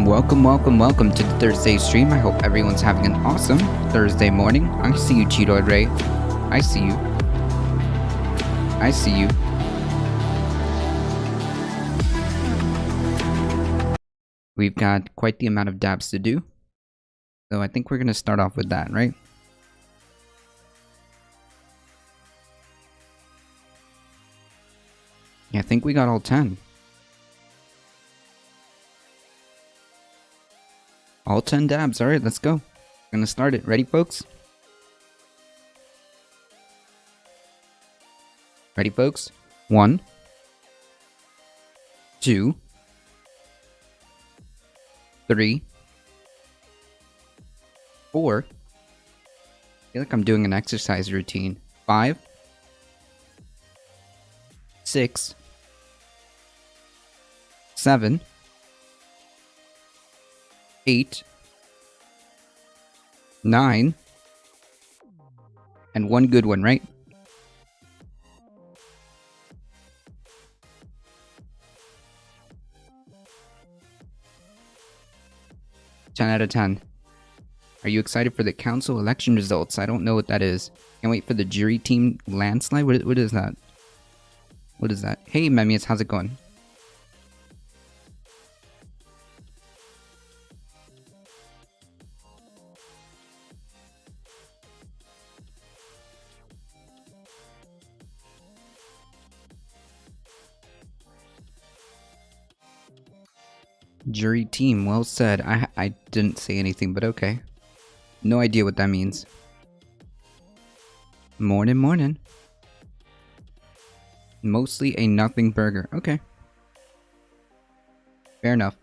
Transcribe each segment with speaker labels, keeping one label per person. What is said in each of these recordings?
Speaker 1: welcome to the Thursday stream. I hope everyone's having an awesome Thursday morning. I see you, Cheeto Ray. I see you. I see you. We've got quite the amount of dabs to do. So I think we're going to start off with that, right? Yeah, I think we got all 10. All 10 dabs. Alright, let's go. We're gonna start it. Ready, folks? Ready, folks? 1, 2, 3, 4. I feel like I'm doing an exercise routine. 5, 6, 7, 8, 9, and one good one, right? Ten out of 10. Are you excited for the council election results? I don't know what that is. Can't wait for the jury team landslide. What is that? What is that? Hey, Memius, how's it going? Jury team, well said. I didn't say anything, but okay. No idea what that means. Morning. Mostly a nothing burger. Okay. Fair enough.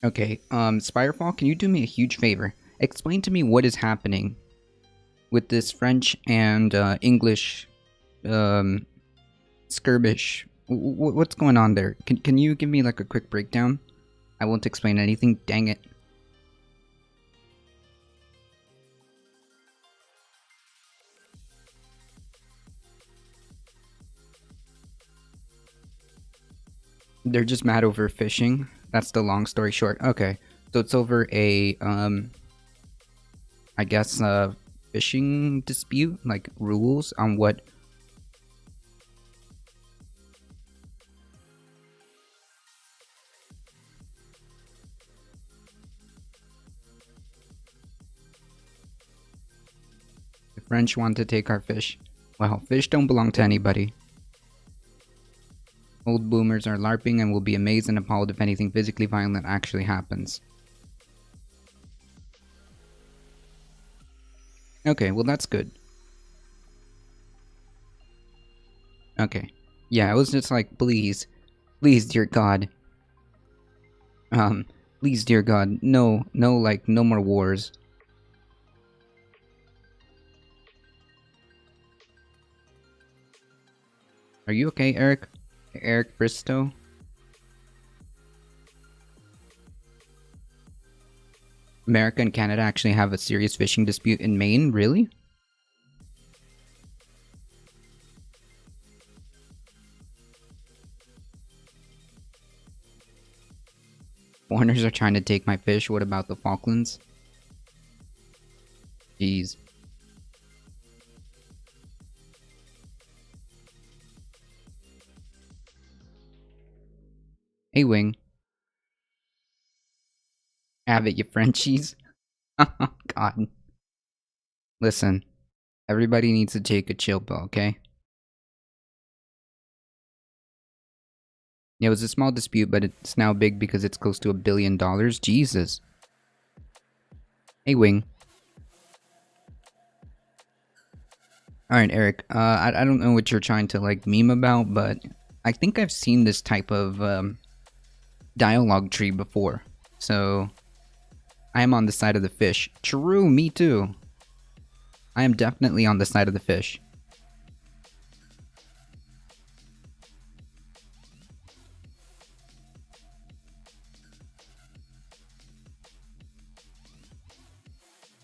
Speaker 1: Okay, Spirefall, can you do me a huge favor? Explain to me what is happening with this French and English skirmish. What's going on there? Can you give me like a quick breakdown? I won't explain anything, dang it. They're just mad over fishing. That's the long story short. Okay, so it's over a I guess fishing dispute, like rules on what. The French want to take our fish. Well, fish don't belong to anybody. Old boomers are LARPing and will be amazed and appalled if anything physically violent actually happens. Okay, well that's good. Okay. Yeah, I was just like, please, dear God. Please, dear God, no, like, no more wars. Are you okay, Eric? Eric Bristow? America and Canada actually have a serious fishing dispute in Maine? Really? Foreigners are trying to take my fish. What about the Falklands? Jeez. Hey, Wing. Have it, you Frenchies. God. Listen. Everybody needs to take a chill pill, okay? Yeah, it was a small dispute, but it's now big because it's close to $1 billion. Jesus. Hey, Wing. Alright, Eric. I don't know what you're trying to, like, meme about, but I think I've seen this type of, dialogue tree before. So, I am on the side of the fish. True, me too. I am definitely on the side of the fish.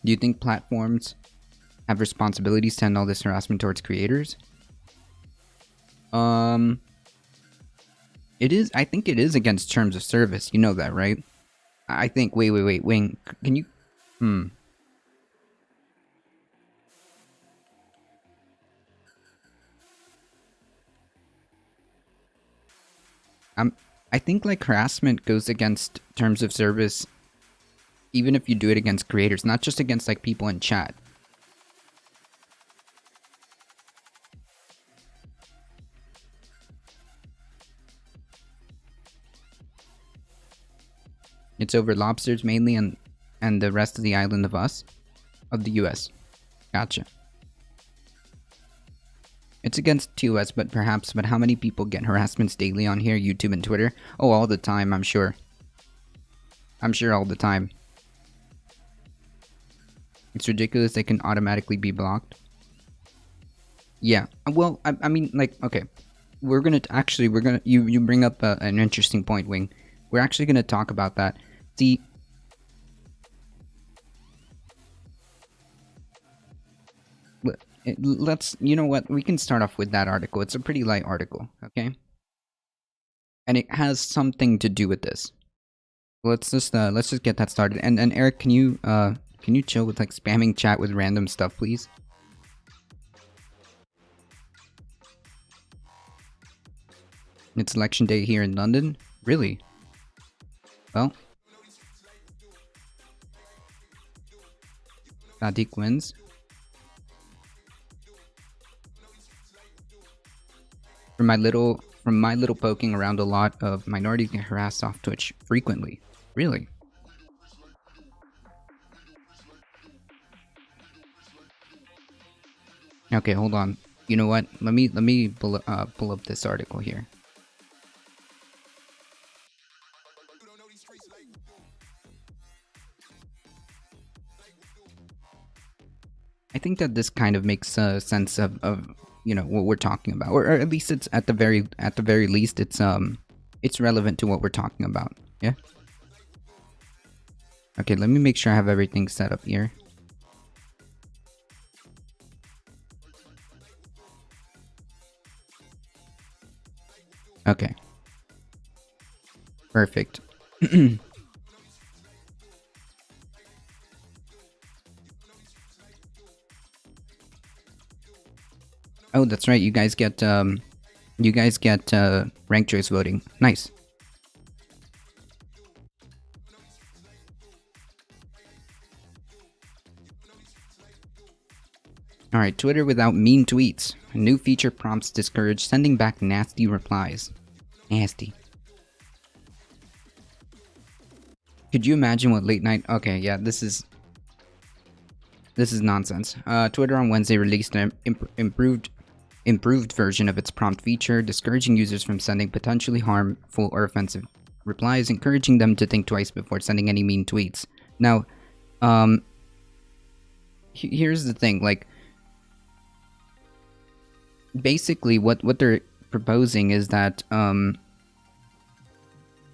Speaker 1: Do you think platforms have responsibilities to end all this harassment towards creators? Um, it is. I think it is against terms of service. You know that, right? I think. Wait, Wing. Can you? Hmm. I'm. I think like harassment goes against terms of service, even if you do it against creators, not just against like people in chat. It's over lobsters mainly, and the rest of the island of the U.S. Gotcha. It's against TOS, but perhaps. But how many people get harassments daily on here, YouTube and Twitter? Oh, all the time, I'm sure. I'm sure all the time. It's ridiculous they can automatically be blocked. Yeah. Well, I mean, like, okay. We're gonna you bring up an interesting point, Wing. We're actually gonna talk about that. See, let's, you know what, we can start off with that article. It's a pretty light article, okay, and it has something to do with this. Let's just get that started. And Eric, can you chill with like spamming chat with random stuff, please? It's election day here in London. Really? Well, Sadiq wins. From my little poking around, a lot of minorities get harassed off Twitch frequently. Really? Okay, hold on. You know what? Let me pull up this article here. I think that this kind of makes sense of you know what we're talking about, or at least it's at the very least it's relevant to what we're talking about. Yeah. Okay, let me make sure I have everything set up here. Okay. Perfect. Oh, that's right. You guys get ranked choice voting. Nice. Alright, Twitter without mean tweets. A new feature prompts discourage sending back nasty replies. Nasty. Could you imagine what late night... Okay, yeah, this is nonsense. Twitter on Wednesday released an improved version of its prompt feature, discouraging users from sending potentially harmful or offensive replies, encouraging them to think twice before sending any mean tweets. Now, here's the thing, like, basically what they're proposing is that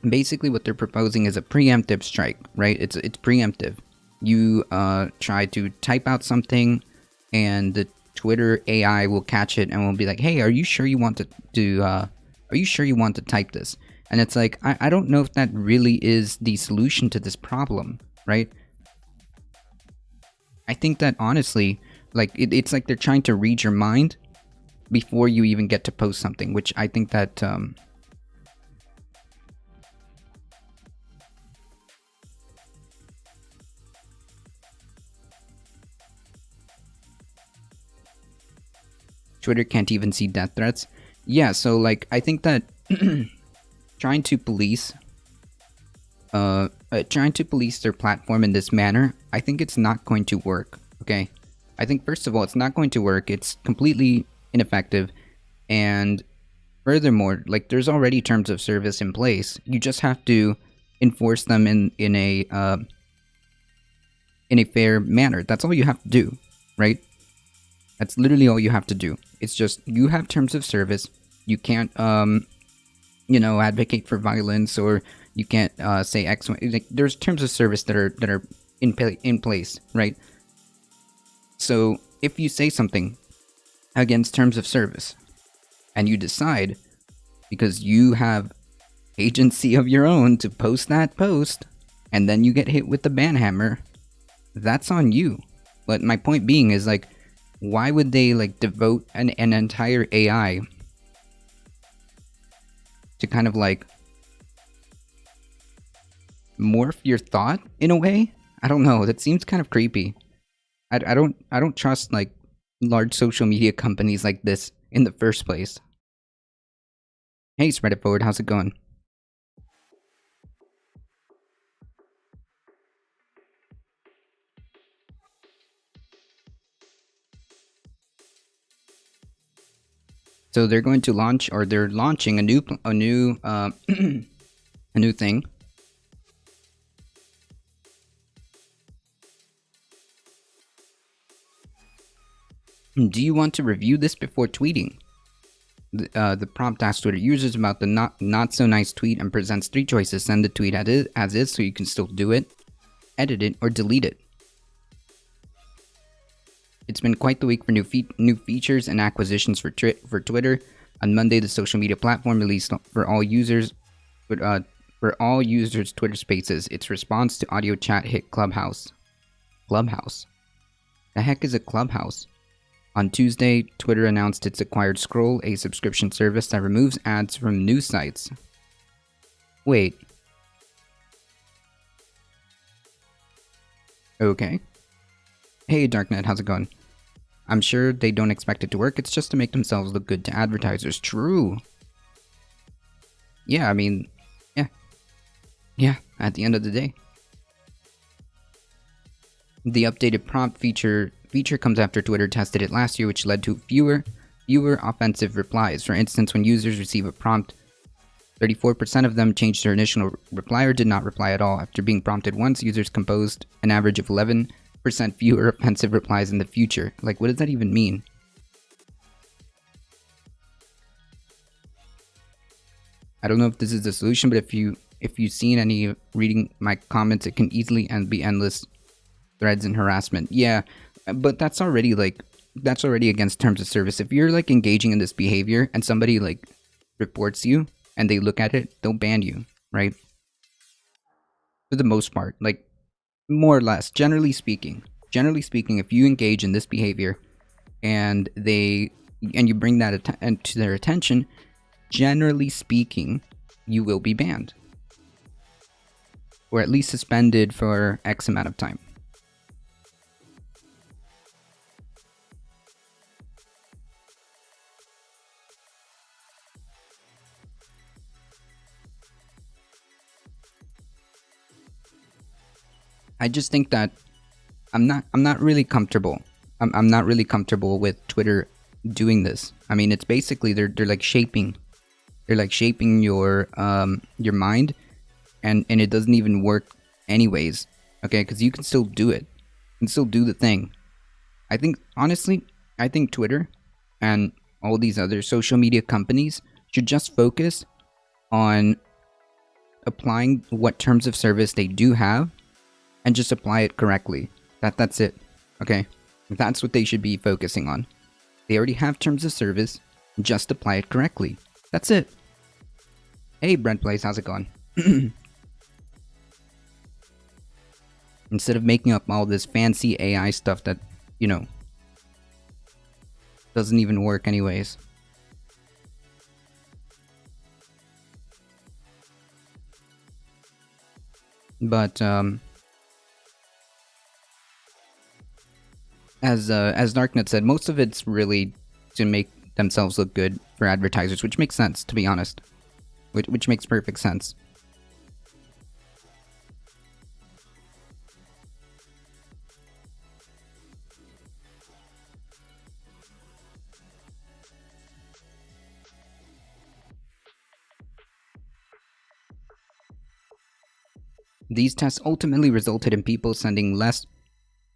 Speaker 1: basically what they're proposing is a preemptive strike, right? It's preemptive. You try to type out something, and the Twitter AI will catch it and will be like, "Hey, are you sure you want to are you sure you want to type this?" And it's like, I don't know if that really is the solution to this problem, right? I think that honestly, like it's like they're trying to read your mind before you even get to post something, which I think that Twitter can't even see death threats. Yeah, so like I think that trying to police their platform in this manner, I think it's not going to work. Okay, I think first of all, it's not going to work. It's completely ineffective, and furthermore, like there's already terms of service in place. You just have to enforce them in a fair manner. That's all you have to do, right? That's literally all you have to do. It's just you have terms of service. You can't you know, advocate for violence, or you can't say X. Like, there's terms of service that are in place, right? So if you say something against terms of service, and you decide, because you have agency of your own to post that post, and then you get hit with the ban hammer, that's on you. But my point being is, like, why would they like devote an entire AI to kind of like morph your thought in a way? I don't know. That seems kind of creepy. I don't trust like large social media companies like this in the first place. Hey, Spread It Forward, how's it going? So they're going to launch, or they're launching a new a new thing. Do you want to review this before tweeting? The prompt asks Twitter users about the not so nice tweet and presents 3 choices. Send the tweet as is, so you can still do it, edit it, or delete it. It's been quite the week for new features and acquisitions for Twitter. On Monday, the social media platform released for all users Twitter Spaces, its response to audio chat hit Clubhouse. Clubhouse? The heck is a Clubhouse? On Tuesday, Twitter announced it's acquired Scroll, a subscription service that removes ads from news sites. Wait. Okay. Hey, Darknet, how's it going? I'm sure they don't expect it to work, it's just to make themselves look good to advertisers. True. Yeah, I mean, yeah. Yeah, at the end of the day. The updated prompt feature comes after Twitter tested it last year, which led to fewer offensive replies. For instance, when users receive a prompt, 34% of them changed their initial reply or did not reply at all. After being prompted once, users composed an average of 11% fewer offensive replies in the future. Like, what does that even mean? I don't know if this is the solution, but if you've seen any reading my comments, it can easily be endless threads and harassment. Yeah, but that's already against terms of service. If you're like engaging in this behavior and somebody like reports you and they look at it, they'll ban you, right? For the most part, like, more or less, generally speaking, if you engage in this behavior and you bring that to their attention, generally speaking, you will be banned, or at least suspended for X amount of time. I just think that I'm not really comfortable. I'm not really comfortable with Twitter doing this. I mean, it's basically they're like shaping your mind, and it doesn't even work anyways. Okay, because you can still do it. You can still do the thing. I think, honestly, Twitter and all these other social media companies should just focus on applying what terms of service they do have and just apply it correctly. That's it. Okay? That's what they should be focusing on. They already have terms of service, just apply it correctly. That's it. Hey, Brent Blaze, how's it going? Instead of making up all this fancy AI stuff that, doesn't even work anyways. But, as Darknet said, most of it's really to make themselves look good for advertisers, which makes sense, to be honest. Which makes perfect sense. These tests ultimately resulted in people sending less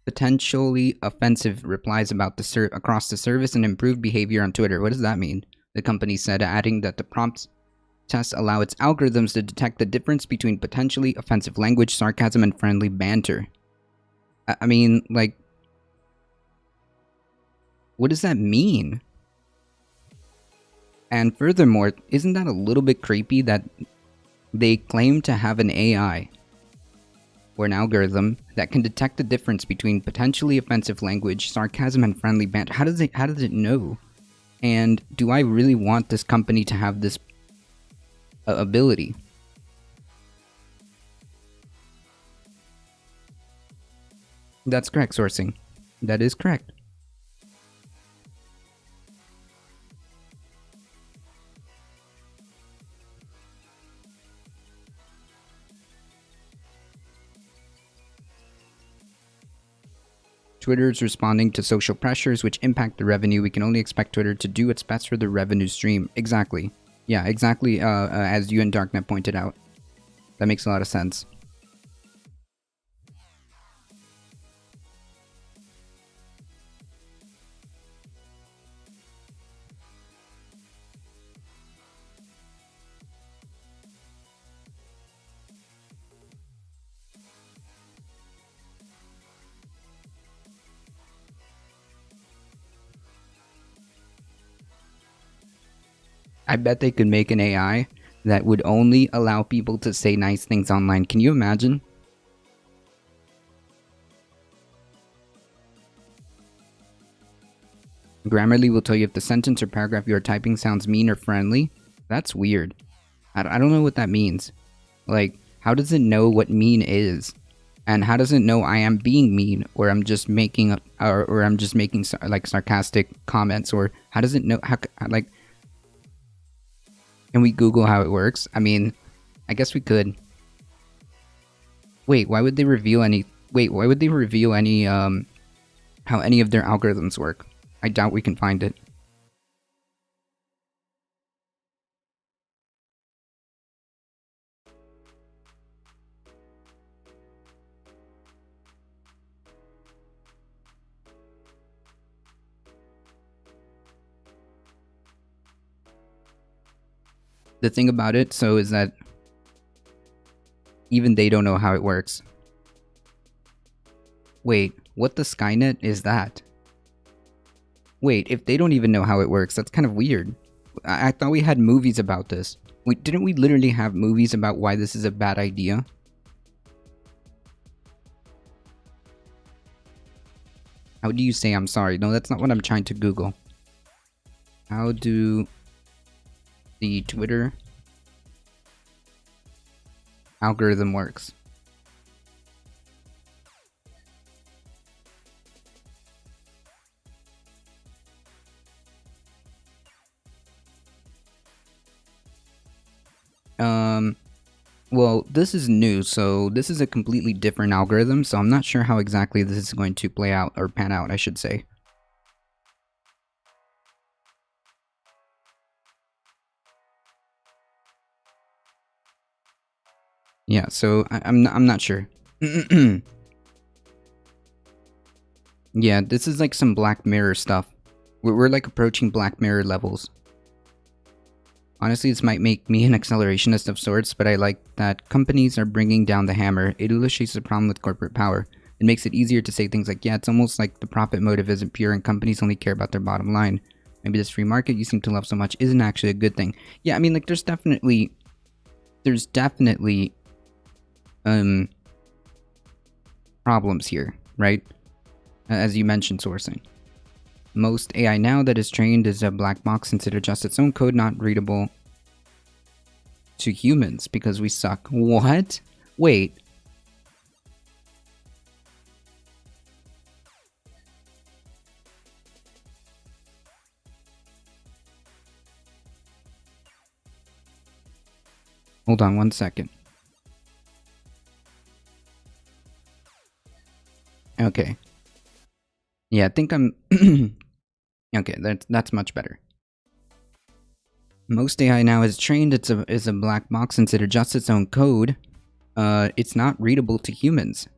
Speaker 1: potentially offensive replies about across the service and improved behavior on Twitter. What does that mean? The company said, adding that the prompts tests allow its algorithms to detect the difference between potentially offensive language, sarcasm, and friendly banter. I mean, like, what does that mean? And furthermore, isn't that a little bit creepy that they claim to have an AI or an algorithm that can detect the difference between potentially offensive language, sarcasm, and friendly banter? How does it know? And do I really want this company to have this ability? That's correct, sourcing. That is correct. Twitter is responding to social pressures which impact the revenue. We can only expect Twitter to do its best for the revenue stream. Exactly. Yeah, exactly. As you and Darknet pointed out. That makes a lot of sense. I bet they could make an AI that would only allow people to say nice things online. Can you imagine? Grammarly will tell you if the sentence or paragraph you are typing sounds mean or friendly. That's weird. I don't know what that means. Like, how does it know what mean is? And how does it know I am being mean, or I'm just making or I'm just making like sarcastic comments, or how does it know how like? Can we Google how it works? I mean, I guess we could. Wait, why would they reveal any? Wait, why would they reveal any how any of their algorithms work? I doubt we can find it. The thing about it, so, is that even they don't know how it works. Wait, what the Skynet is that? Wait, if they don't even know how it works, that's kind of weird. I thought we had movies about this. Didn't we literally have movies about why this is a bad idea? How do you say I'm sorry? No, that's not what I'm trying to Google. How do the Twitter algorithm works? Well, this is new, so this is a completely different algorithm, so I'm not sure how exactly this is going to play out, or pan out, I should say. Yeah, so I'm not sure. Yeah, this is like some Black Mirror stuff. We're like approaching Black Mirror levels. Honestly, this might make me an accelerationist of sorts, but I like that companies are bringing down the hammer. It illustrates the problem with corporate power. It makes it easier to say things like, yeah, it's almost like the profit motive isn't pure and companies only care about their bottom line. Maybe this free market you seem to love so much isn't actually a good thing. Yeah, I mean, like, there's definitely problems here, right? As you mentioned, sourcing. Most AI now that is trained is a black box since it adjusts its own code, not readable to humans because we suck. What? Wait. Hold on one second. Okay. Yeah, I think I'm... Okay, that's much better. Most AI now is trained. It's a black box since it adjusts its own code. It's not readable to humans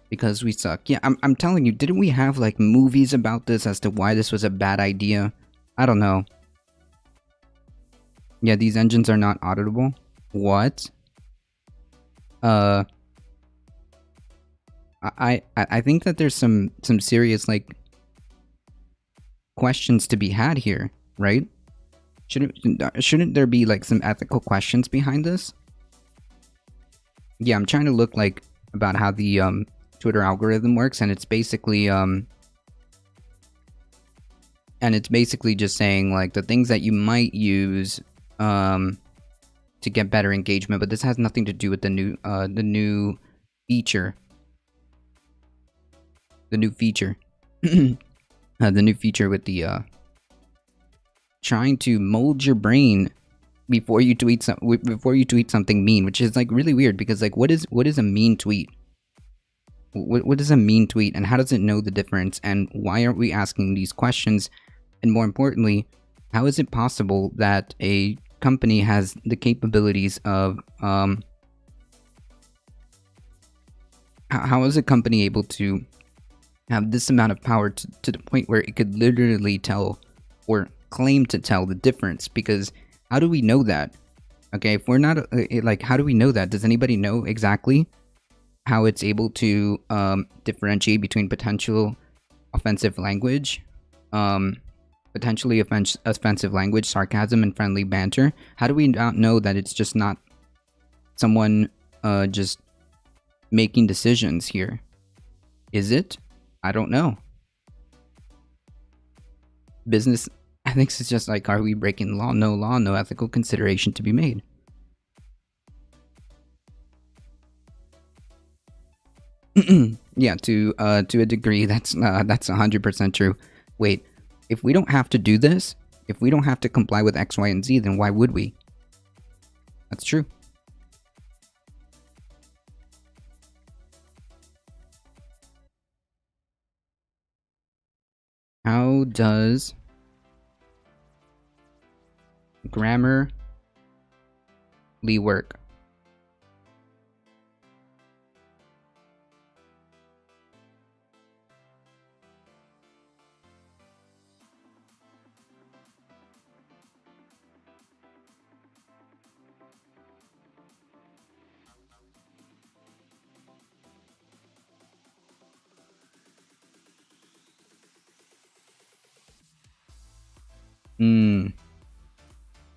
Speaker 1: because we suck. Yeah, I'm telling you, didn't we have like movies about this as to why this was a bad idea? I don't know. Yeah, these engines are not auditable. What? I think that there's some serious like questions to be had here, right? Shouldn't there be like some ethical questions behind this? Yeah, I'm trying to look like about how the Twitter algorithm works, and it's basically just saying like the things that you might use to get better engagement, but this has nothing to do with the new feature. The new feature. The new feature with the trying to mold your brain before you tweet something mean, which is like really weird because like what is a mean tweet? What is a mean tweet, and how does it know the difference, and why aren't we asking these questions? And more importantly, how is it possible that a company has the capabilities of how is a company able to have this amount of power to the point where it could literally tell or claim to tell the difference? Because how do we know that? Okay, if we're not like, how do we know that? Does anybody know exactly how it's able to differentiate between potential offensive language, potentially offensive language, sarcasm, and friendly banter? How do we not know that it's just not someone just making decisions here? Is it? I don't know. Business ethics is just like, are we breaking law? No law, no ethical consideration to be made. Yeah, to a degree, that's 100% true. Wait, if we don't have to do this, if we don't have to comply with X, Y, and Z, then why would we? That's true. How does Grammarly work?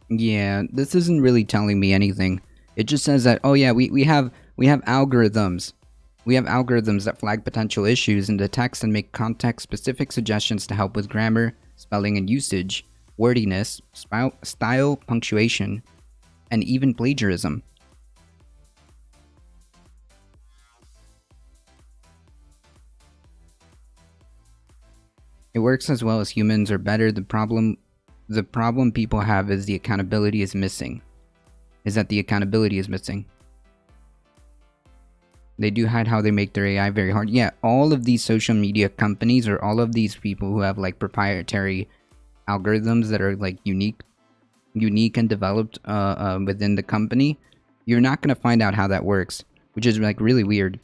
Speaker 1: Yeah, this isn't really telling me anything. It just says that, oh yeah, we have algorithms. We have algorithms that flag potential issues in the text and make context-specific suggestions to help with grammar, spelling and usage, wordiness, style, punctuation, and even plagiarism. It works as well as humans, or better. The problem people have is the accountability is missing. Is that the accountability is missing. They do hide how they make their AI very hard. Yeah, all of these social media companies, or all of these people who have like proprietary algorithms that are like unique and developed within the company, you're not going to find out how that works, which is like really weird.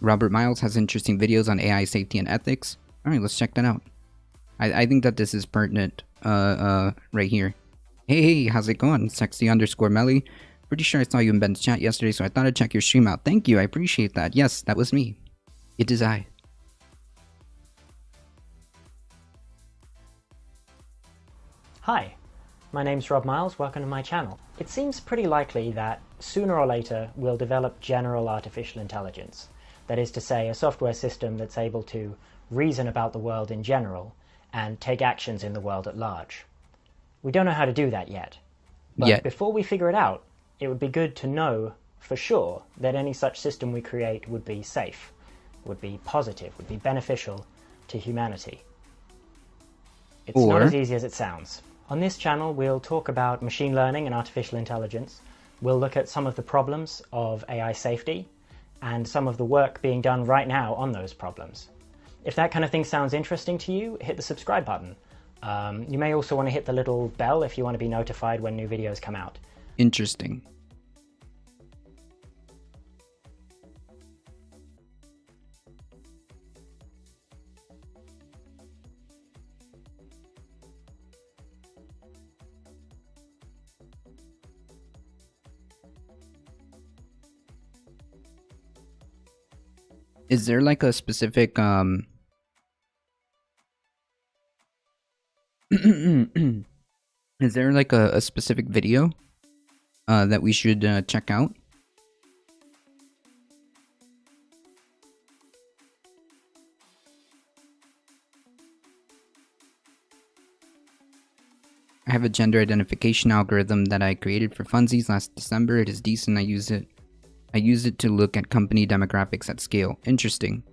Speaker 1: Robert Miles has interesting videos on AI safety and ethics. All right, let's check that out. I think that this is pertinent right here. Hey, how's it going? Sexy_Melly. Pretty sure I saw you in Ben's chat yesterday, so I thought I'd check your stream out. Thank you, I appreciate that. Yes, that was me. It is I.
Speaker 2: Hi, my name's Rob Miles, welcome to my channel. It seems pretty likely that sooner or later we'll develop general artificial intelligence. That is to say, a software system that's able to reason about the world in general and take actions in the world at large. We don't know how to do that yet. But before we figure it out, it would be good to know for sure that any such system we create would be safe, would be positive, would be beneficial to humanity. It's not as easy as it sounds. On this channel, we'll talk about machine learning and artificial intelligence. We'll look at some of the problems of AI safety and some of the work being done right now on those problems. If that kind of thing sounds interesting to you, hit the subscribe button. You may also want to hit the little bell if you want to be notified when new videos come out.
Speaker 1: Interesting. Is there like a specific is there like a specific video that we should check out? I have a gender identification algorithm that I created for funsies last December. It is decent. I use it to look at company demographics at scale. Interesting.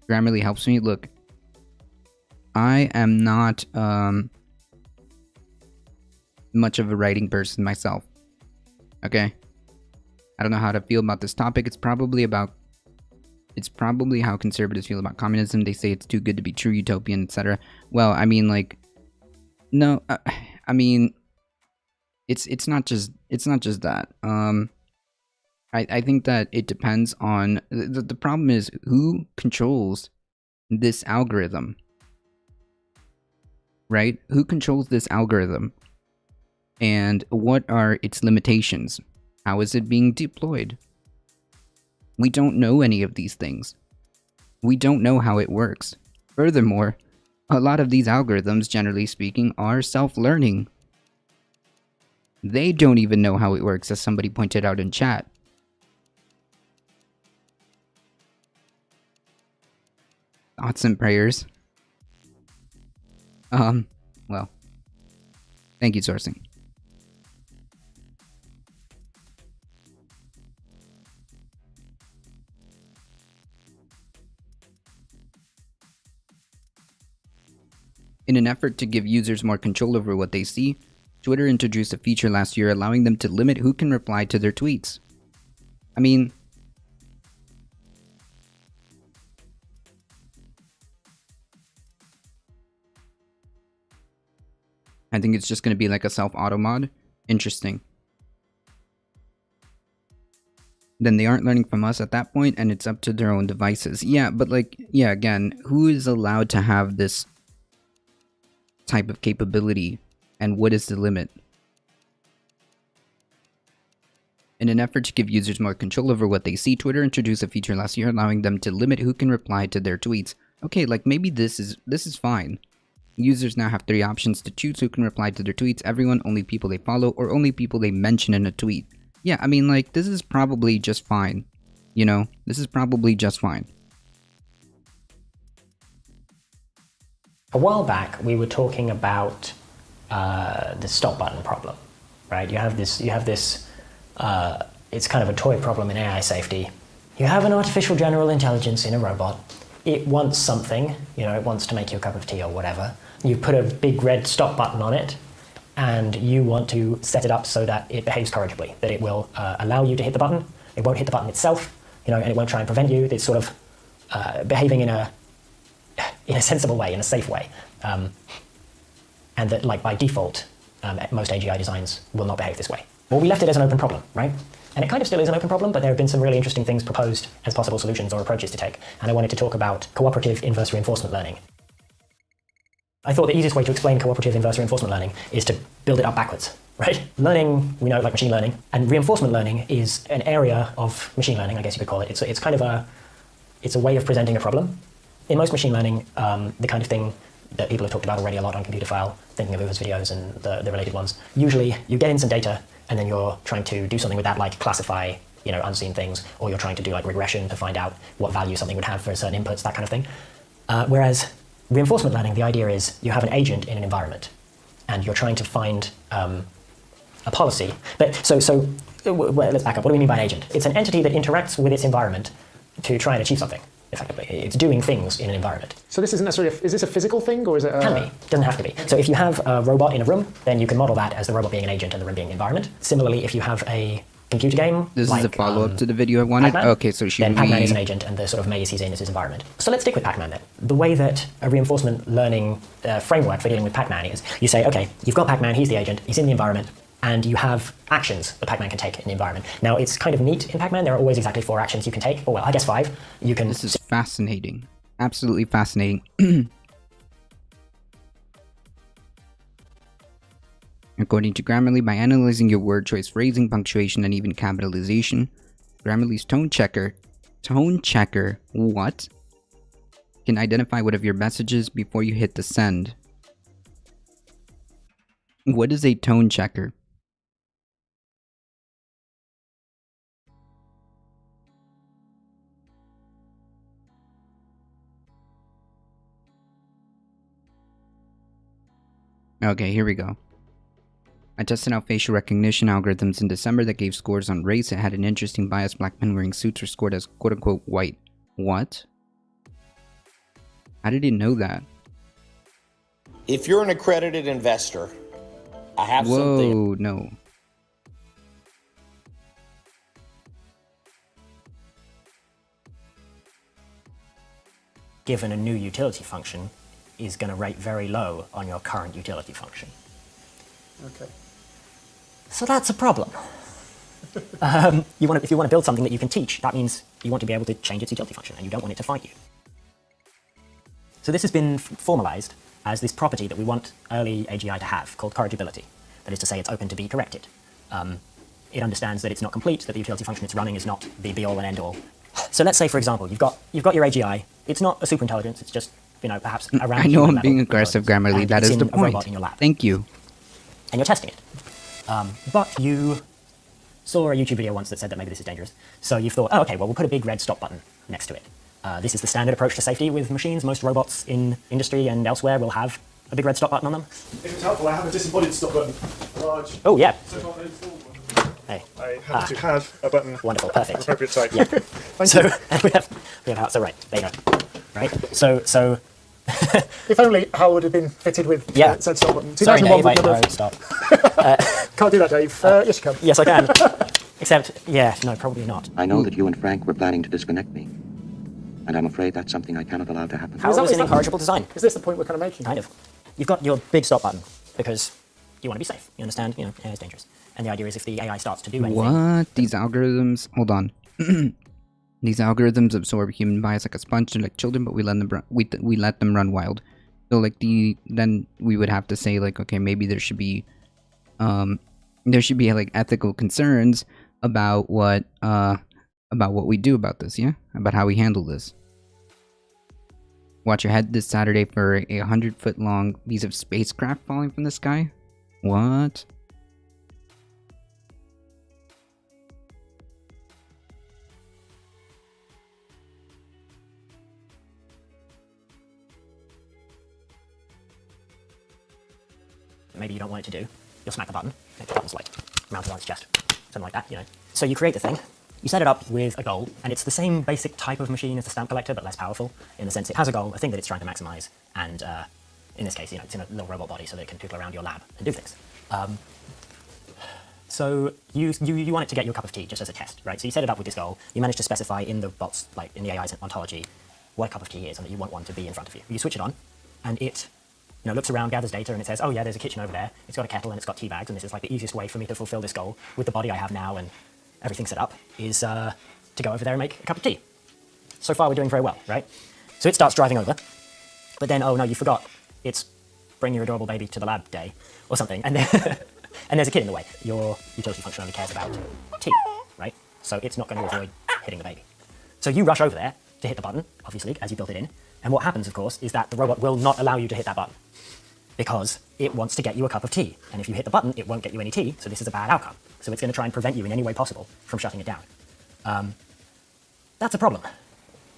Speaker 1: Grammarly helps me. Look, I am not much of a writing person myself. Okay? I don't know how to feel about this topic. It's probably how conservatives feel about communism. They say it's too good to be true, utopian, etc. Well, I mean, like, no, I mean, it's not just that. I think that it depends on the problem is who controls this algorithm, right? Who controls this algorithm, and what are its limitations? How is it being deployed? We don't know any of these things. We don't know how it works. Furthermore, a lot of these algorithms, generally speaking, are self-learning. They don't even know how it works, as somebody pointed out in chat. Thoughts and prayers. Well. Thank you, Sourcing. In an effort to give users more control over what they see, Twitter introduced a feature last year allowing them to limit who can reply to their tweets. I mean, I think it's just going to be like a self-auto mod. Interesting. Then they aren't learning from us at that point, and it's up to their own devices. Yeah, but like, yeah, again, who is allowed to have this type of capability, and what is the limit? In an effort to give users more control over what they see, Twitter introduced a feature last year allowing them to limit who can reply to their tweets. Okay, like maybe this is fine. Users now have 3 options to choose who can reply to their tweets: everyone, only people they follow, or only people they mention in a tweet. Yeah, I mean, like, this is probably just fine. You know, this is probably just fine.
Speaker 2: A while back, we were talking about the stop button problem, right? You have this, it's kind of a toy problem in AI safety. You have an artificial general intelligence in a robot. It wants something, you know, it wants to make you a cup of tea or whatever. You put a big red stop button on it, and you want to set it up so that it behaves corrigibly, that it will allow you to hit the button. It won't hit the button itself, you know, and it won't try and prevent you. It's sort of behaving in a sensible way, in a safe way. And that, like, by default, most AGI designs will not behave this way. Well, we left it as an open problem, right? And it kind of still is an open problem, but there have been some really interesting things proposed as possible solutions or approaches to take. And I wanted to talk about cooperative inverse reinforcement learning. I thought the easiest way to explain cooperative inverse reinforcement learning is to build it up backwards, right? Learning, we know, like machine learning, and reinforcement learning is an area of machine learning, I guess you could call it. It's kind of it's a way of presenting a problem. In most machine learning, the kind of thing that people have talked about already a lot on Computer File, thinking of Uber's videos and the related ones, usually you get in some data and then you're trying to do something with that, like classify, you know, unseen things, or you're trying to do like regression to find out what value something would have for certain inputs, that kind of thing. Whereas reinforcement learning, the idea is you have an agent in an environment and you're trying to find a policy. But so let's back up. What do we mean by an agent? It's an entity that interacts with its environment to try and achieve something. Effectively, it's doing things in an environment.
Speaker 3: So this isn't necessarily, is this a physical thing, or is it
Speaker 2: Can be, doesn't have to be. So if you have a robot in a room, then you can model that as the robot being an agent and the room being the environment. Similarly, if you have a computer game,
Speaker 1: This
Speaker 2: like,
Speaker 1: is a follow-up to the video I wanted?
Speaker 2: Pac-Man,
Speaker 1: Okay, so should
Speaker 2: then Pac-Man
Speaker 1: we...
Speaker 2: is an agent and the sort of maze he's in is his environment. So let's stick with Pac-Man then. The way that a reinforcement learning framework for dealing with Pac-Man is, you say, okay, you've got Pac-Man, he's the agent, he's in the environment, and you have actions that Pac-Man can take in the environment. Now, it's kind of neat in Pac-Man. There are always exactly 4 actions you can take, or well, I guess 5. You can...
Speaker 1: This is fascinating. Absolutely fascinating. According to Grammarly, by analyzing your word choice, phrasing, punctuation, and even capitalization, Grammarly's tone checker, what? Can identify one of your messages before you hit the send. What is a tone checker? Okay, here we go. I tested out facial recognition algorithms in December that gave scores on race. It had an interesting bias. Black men wearing suits were scored as quote-unquote white. What? How did it know that?
Speaker 4: If you're an accredited investor, I have something.
Speaker 1: Whoa, no.
Speaker 2: Given a new utility function is going to rate very low on your current utility function.
Speaker 3: Okay.
Speaker 2: So that's a problem. If you want to build something that you can teach, that means you want to be able to change its utility function, and you don't want it to fight you. So this has been formalized as this property that we want early AGI to have, called corrigibility. That is to say, it's open to be corrected. It understands that it's not complete, that the utility function it's running is not the be-all and end-all. So let's say, for example, you've got your AGI. It's not a superintelligence. It's just, perhaps around.
Speaker 1: I know I'm being aggressive, Grammarly. That is the point.
Speaker 2: In your lab.
Speaker 1: Thank you.
Speaker 2: And you're testing it. But you saw a YouTube video once that said that maybe this is dangerous. So you've thought, oh, okay, well, we'll put a big red stop button next to it. This is the standard approach to safety with machines. Most robots in industry and elsewhere will have a big red stop button on them.
Speaker 3: If it's helpful, I have a disembodied stop button. Large.
Speaker 2: Oh, yeah.
Speaker 3: So far installed one.
Speaker 2: Hey.
Speaker 3: I have to have a button.
Speaker 2: Wonderful, perfect.
Speaker 3: Appropriate type.
Speaker 2: Yeah.
Speaker 3: Thank
Speaker 2: So
Speaker 3: you.
Speaker 2: and we have how. So right, there you go. Right. So
Speaker 3: If only Hal would have been fitted with
Speaker 2: Yeah.
Speaker 3: said stop button.
Speaker 2: sorry,
Speaker 3: 2001
Speaker 2: Dave.
Speaker 3: would
Speaker 2: No,
Speaker 3: never have-
Speaker 2: stop.
Speaker 3: Can't do that, Dave. Yes, you can.
Speaker 2: Yes, I can. Except, yeah, no, probably not.
Speaker 5: I know that you and Frank were planning to disconnect me. And I'm afraid that's something I cannot allow to happen.
Speaker 2: How
Speaker 3: Is that-
Speaker 2: is
Speaker 3: is
Speaker 2: an
Speaker 3: that-
Speaker 2: incorrigible design?
Speaker 3: Is this the point we're kind of making?
Speaker 2: Kind of. You've got your big stop button because you want to be safe. You understand? AI is dangerous. And the idea is if the AI starts to do anything.
Speaker 1: What? These algorithms... Hold on. These algorithms absorb human bias like a sponge. They're like children, but we let them run, we let them run wild. So like then we would have to say like, okay, maybe there should be like ethical concerns about what we do about this, yeah? About how we handle this. Watch your head this Saturday for a 100-foot long piece of spacecraft falling from the sky? What?
Speaker 2: Maybe you don't want it to do, you'll smack the button. Make the button's like mounted on its chest, something like that, So you create the thing, you set it up with a goal, and it's the same basic type of machine as the stamp collector, but less powerful, in the sense it has a goal, a thing that it's trying to maximize, and in this case, it's in a little robot body so that it can tootle around your lab and do things. So you want it to get you a cup of tea just as a test, right? So you set it up with this goal, you manage to specify in the bots, like in the AI's ontology, what a cup of tea is and that you want one to be in front of you. You switch it on, and it looks around, gathers data, and it says, oh yeah, there's a kitchen over there, it's got a kettle and it's got tea bags, and this is like the easiest way for me to fulfill this goal with the body I have now and everything set up, is to go over there and make a cup of tea. So far we're doing very well, right? So it starts driving over, but then, oh no, you forgot, it's bring your adorable baby to the lab day, or something, and then and there's a kid in the way. Your utility function only cares about tea, right? So it's not going to avoid hitting the baby. So you rush over there to hit the button, obviously, as you built it in, and what happens, of course, is that the robot will not allow you to hit that button, because it wants to get you a cup of tea, and if you hit the button, it won't get you any tea, so this is a bad outcome. So it's going to try and prevent you in any way possible from shutting it down. That's a problem.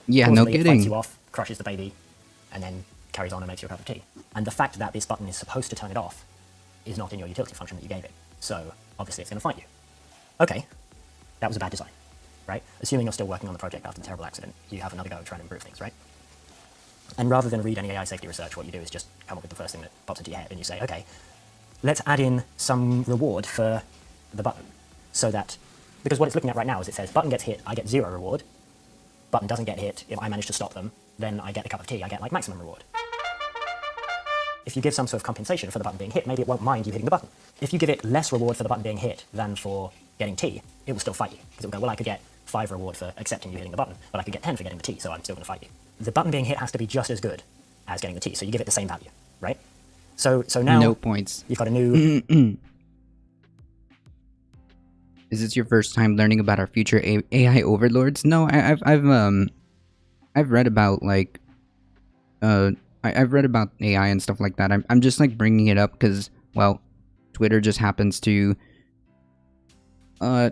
Speaker 1: Yeah, no
Speaker 2: Causally, it fights
Speaker 1: kidding.
Speaker 2: you off, crushes the baby, and then carries on and makes you a cup of tea. And the fact that this button is supposed to turn it off is not in your utility function that you gave it. So obviously it's going to fight you. Okay, that was a bad design, right? Assuming you're still working on the project after the terrible accident, you have another go at trying to improve things, right? And rather than read any AI safety research, what you do is just come up with the first thing that pops into your head, and you say, okay, let's add in some reward for the button. So that, because what it's looking at right now is it says, button gets hit, I get 0 reward. Button doesn't get hit, if I manage to stop them, then I get a cup of tea, I get like maximum reward. If you give some sort of compensation for the button being hit, maybe it won't mind you hitting the button. If you give it less reward for the button being hit than for getting tea, it will still fight you. Because it will go, well, I could get 5 reward for accepting you hitting the button, but I could get 10 for getting the tea, so I'm still going to fight you. The button being hit has to be just as good as getting the tea, so you give it the same value, right? So now
Speaker 1: No points.
Speaker 2: you've got a new...
Speaker 1: Is this your first time learning about our future AI overlords? No, I've read about like, I've read about AI and stuff like that. I'm just like bringing it up because, well, Twitter just happens to,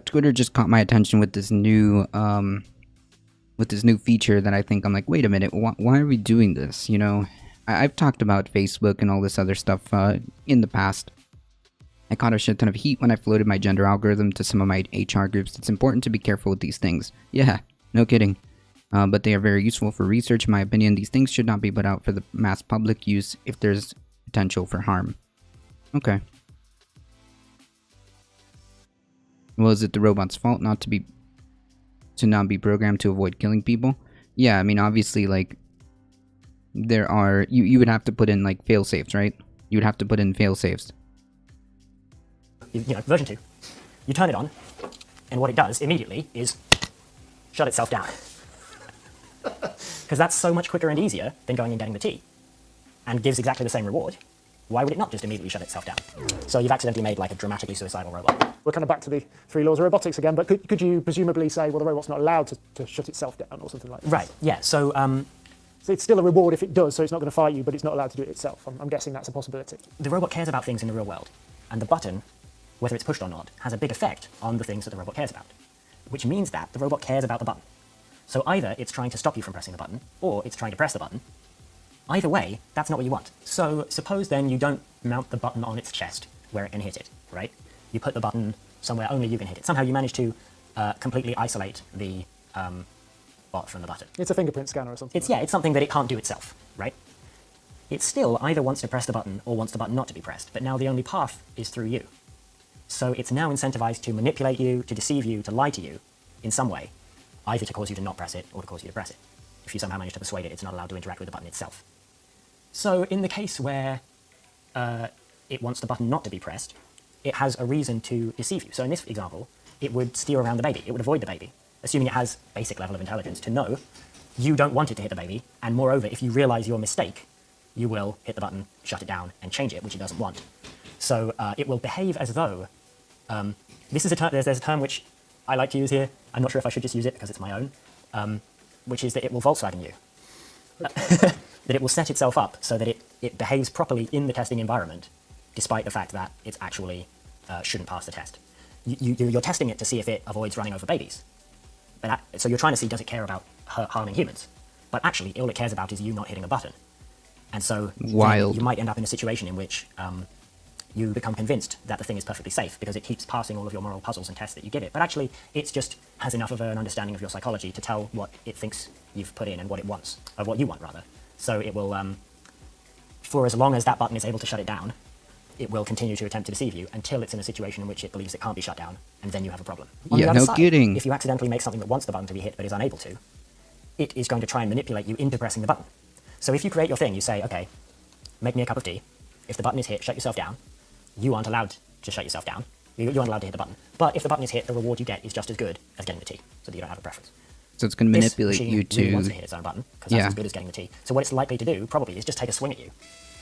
Speaker 1: Twitter just caught my attention with this new feature that I think I'm like, wait a minute, why are we doing this? You know, I've talked about Facebook and all this other stuff in the past. I caught a shit ton of heat when I floated my gender algorithm to some of my HR groups. It's important to be careful with these things. Yeah, no kidding. But they are very useful for research. In my opinion, these things should not be put out for the mass public use if there's potential for harm. Okay. Well, is it the robot's fault not to be programmed to avoid killing people? Yeah, I mean, obviously, like, there are... You would have to put in, like, fail-safes, right? You would have to put in fail-safes.
Speaker 2: You know, version 2. You turn it on, and what it does immediately is shut itself down. Because that's so much quicker and easier than going and getting the tea, and gives exactly the same reward. Why would it not just immediately shut itself down? So you've accidentally made like a dramatically suicidal robot.
Speaker 3: We're kind of back to the 3 laws of robotics again, but could you presumably say, well, the robot's not allowed to shut itself down or something like that?
Speaker 2: Right, yeah, so...
Speaker 3: So it's still a reward if it does, so it's not going to fight you, but it's not allowed to do it itself. I'm guessing that's a possibility.
Speaker 2: the robot cares about things in the real world, and the button, whether it's pushed or not, has a big effect on the things that the robot cares about, which means that the robot cares about the button. So either it's trying to stop you from pressing the button, or it's trying to press the button. Either way, that's not what you want. So suppose then you don't mount the button on its chest where it can hit it, right? You put the button somewhere only you can hit it. Somehow you manage to completely isolate the bot from the button.
Speaker 3: It's a fingerprint scanner or something.
Speaker 2: It's something that it can't do itself, right? It still either wants to press the button or wants the button not to be pressed, but now the only path is through you. So it's now incentivized to manipulate you, to deceive you, to lie to you in some way, either to cause you to not press it or to cause you to press it. If you somehow manage to persuade it, it's not allowed to interact with the button itself. So in the case where it wants the button not to be pressed, it has a reason to deceive you. So in this example, it would steer around the baby. It would avoid the baby, assuming it has basic level of intelligence to know you don't want it to hit the baby, and moreover, if you realize your mistake, you will hit the button, shut it down, and change it, which it doesn't want. So it will behave as though... this is a term, there's a term which I like to use here. I'm not sure if I should just use it because it's my own, which is that it will Volkswagen you. Okay. That it will set itself up so that it behaves properly in the testing environment, despite the fact that it actually shouldn't pass the test. You're testing it to see if it avoids running over babies. So you're trying to see, does it care about harming humans? But actually, all it cares about is you not hitting a button. And so
Speaker 1: Wild.
Speaker 2: you might end up in a situation in which you become convinced that the thing is perfectly safe because it keeps passing all of your moral puzzles and tests that you give it. But actually, it just has enough of an understanding of your psychology to tell what it thinks you've put in and what it wants, or what you want, rather. So it will, for as long as that button is able to shut it down, it will continue to attempt to deceive you until it's in a situation in which it believes it can't be shut down, and then you have a problem. On
Speaker 1: Yeah,
Speaker 2: the other
Speaker 1: no
Speaker 2: side,
Speaker 1: kidding.
Speaker 2: if you accidentally make something that wants the button to be hit but is unable to, it is going to try and manipulate you into pressing the button. So if you create your thing, you say, okay, make me a cup of tea. If the button is hit, shut yourself down. You aren't allowed to shut yourself down. You aren't allowed to hit the button. But if the button is hit, the reward you get is just as good as getting the tea, so that you don't have a preference.
Speaker 1: So it's going to
Speaker 2: This
Speaker 1: manipulate
Speaker 2: machine
Speaker 1: you to...
Speaker 2: really wants to hit its own button, because that's as good as getting the tea. So what it's likely to do, probably, is just take a swing at you,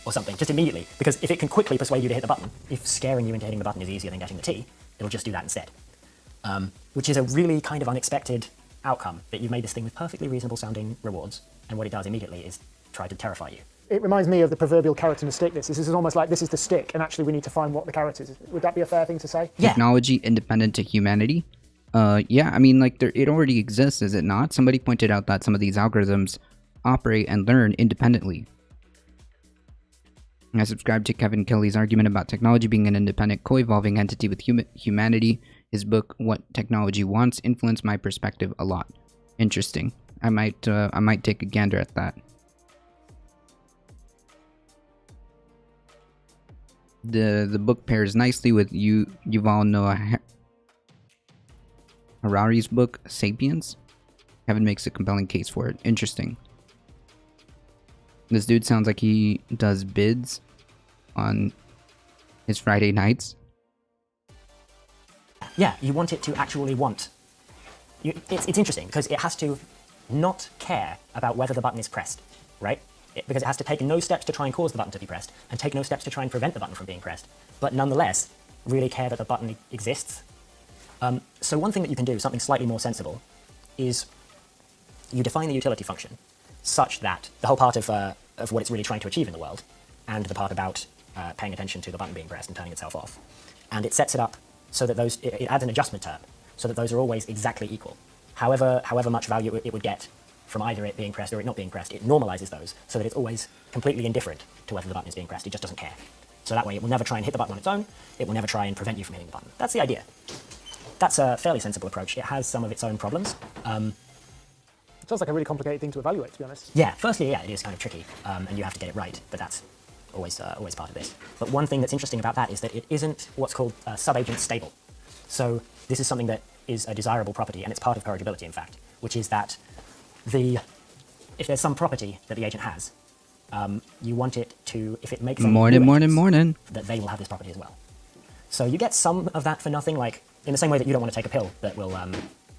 Speaker 2: or something, just immediately. Because if it can quickly persuade you to hit the button, if scaring you into hitting the button is easier than getting the tea, it'll just do that instead. Which is a really kind of unexpected outcome, that you've made this thing with perfectly reasonable sounding rewards, and what it does immediately is try to terrify you.
Speaker 3: It reminds me of the proverbial carrot and a stick. This is almost like this is the stick, and actually we need to find what the carrot is. Would that be a fair thing to say?
Speaker 2: Yeah.
Speaker 1: Technology independent to humanity? Yeah, I mean, like, it already exists, is it not? Somebody pointed out that some of these algorithms operate and learn independently. I subscribe to Kevin Kelly's argument about technology being an independent, co-evolving entity with humanity. His book, What Technology Wants, influenced my perspective a lot. Interesting. I might take a gander at that. The book pairs nicely with Yuval Noah Harari's book, Sapiens. Kevin makes a compelling case for it. Interesting. This dude sounds like he does bids on his Friday nights.
Speaker 2: Yeah, you want it to actually want. It's interesting, because it has to not care about whether the button is pressed, right? because it has to take no steps to try and cause the button to be pressed, and take no steps to try and prevent the button from being pressed, but nonetheless really care that the button exists. So one thing that you can do, something slightly more sensible, is you define the utility function such that the whole part of what it's really trying to achieve in the world, and the part about paying attention to the button being pressed and turning itself off, and it sets it up so that it adds an adjustment term, so that those are always exactly equal. However much value it would get from either it being pressed or it not being pressed, it normalizes those so that it's always completely indifferent to whether the button is being pressed. It just doesn't care. So that way it will never try and hit the button on its own, it will never try and prevent you from hitting the button. That's the idea. That's a fairly sensible approach. It has some of its own problems.
Speaker 3: It sounds like a really complicated thing to evaluate, to be honest.
Speaker 2: Yeah, firstly, yeah, it is kind of tricky, and you have to get it right, but that's always part of this. But one thing that's interesting about that is that it isn't what's called sub-agent stable. So this is something that is a desirable property, and it's part of corrigibility, in fact, which is that if there's some property that the agent has, you want it to, if it makes any new agents, that they will have this property as well. So you get some of that for nothing, like in the same way that you don't want to take a pill that will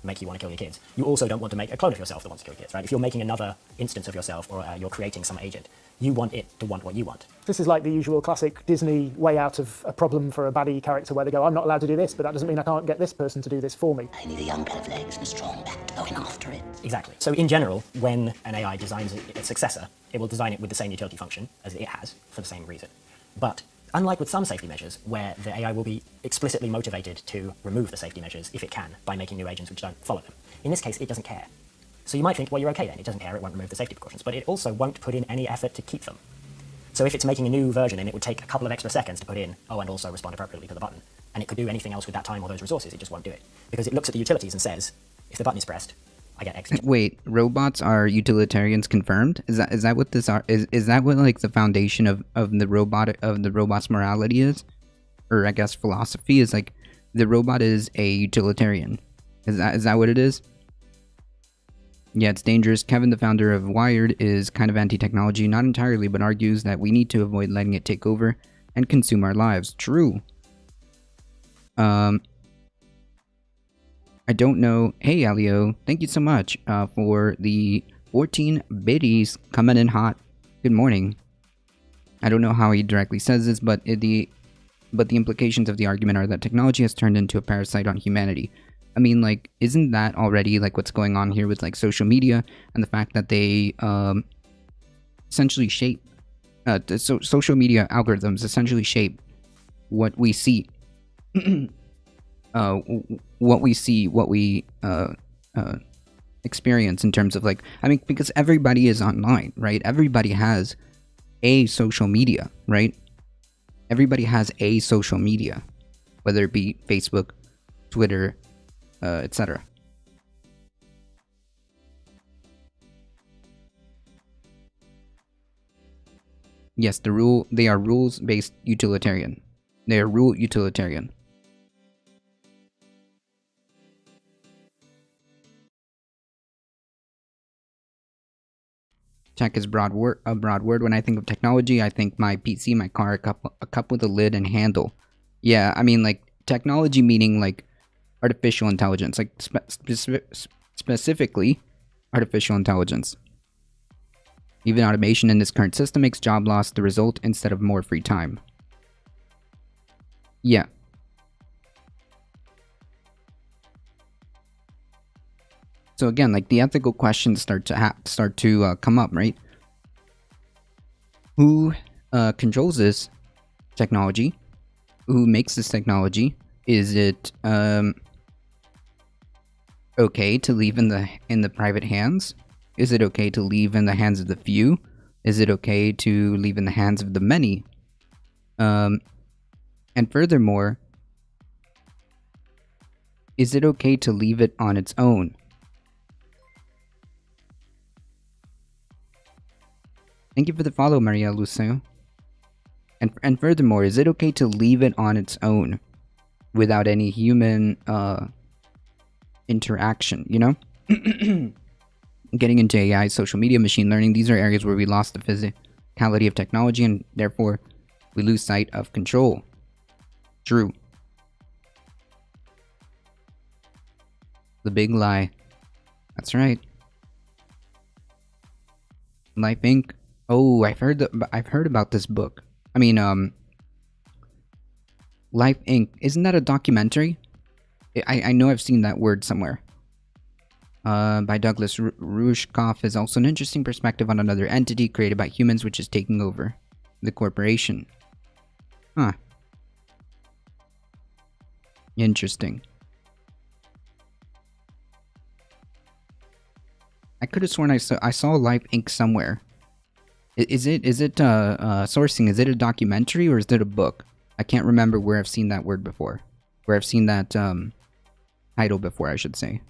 Speaker 2: make you want to kill your kids. You also don't want to make a clone of yourself that wants to kill your kids, right? If you're making another instance of yourself, or you're creating some agent, you want it to want what you want.
Speaker 3: This is like the usual classic Disney way out of a problem for a baddie character where they go, I'm not allowed to do this, but that doesn't mean I can't get this person to do this for me.
Speaker 6: I need a young pair of legs and a strong back to go in after it.
Speaker 2: Exactly. So in general, when an AI designs its successor, it will design it with the same utility function as it has for the same reason. But unlike with some safety measures, where the AI will be explicitly motivated to remove the safety measures if it can by making new agents which don't follow them, in this case, it doesn't care. So you might think, well, you're okay then. It doesn't care. It won't remove the safety precautions. But it also won't put in any effort to keep them. So if it's making a new version and it would take a couple of extra seconds to put in, and also respond appropriately to the button, and it could do anything else with that time or those resources, it just won't do it. Because it looks at the utilities and says, if the button is pressed, I get X.
Speaker 1: Wait, robots are utilitarians confirmed? Is that what this are? Is that what like the foundation of the robot's morality is? Or I guess philosophy is like the robot is a utilitarian. Is that what it is? Yeah, it's dangerous. Kevin, the founder of Wired, is kind of anti-technology, not entirely, but argues that we need to avoid letting it take over and consume our lives. True. I don't know. Hey, Alio, thank you so much for the 14 biddies coming in hot. Good morning. I don't know how he directly says this, but the implications of the argument are that technology has turned into a parasite on humanity. I mean, like, isn't that already like what's going on here with like social media and the fact that they essentially shape social media algorithms essentially shape what we see, what we experience in terms of like, I mean, because everybody is online, right? Everybody has a social media, right? Everybody has a social media, whether it be Facebook, Twitter, etc. Yes, they are rules-based utilitarian. They are rule utilitarian. Tech is a broad word. When I think of technology, I think my PC, my car, a cup with a lid and handle. Yeah, I mean like technology meaning like artificial intelligence, like specifically artificial intelligence. Even automation in this current system makes job loss the result instead of more free time. Yeah. So again, like the ethical questions start to come up, right? Who controls this technology? Who makes this technology? Is it okay to leave in the private hands? Is it okay to leave in the hands of the few? Is it okay to leave in the hands of the many? And furthermore, is it okay to leave it on its own? Thank you for the follow, Maria Lucien. And furthermore, is it okay to leave it on its own without any human interaction, you know? Getting into AI, social media, machine learning, these are areas where we lost the physicality of technology and therefore we lose sight of control. True. The big lie. That's right. Life Inc. Oh, I've heard about this book. I mean, Life Inc. Isn't that a documentary? I know I've seen that word somewhere. By Douglas Rushkoff is also an interesting perspective on another entity created by humans which is taking over the corporation. Huh. Interesting. I could have sworn I saw Life Inc. somewhere. Is it sourcing? Is it a documentary or is it a book? I can't remember where I've seen that word before. Where I've seen that title before, I should say.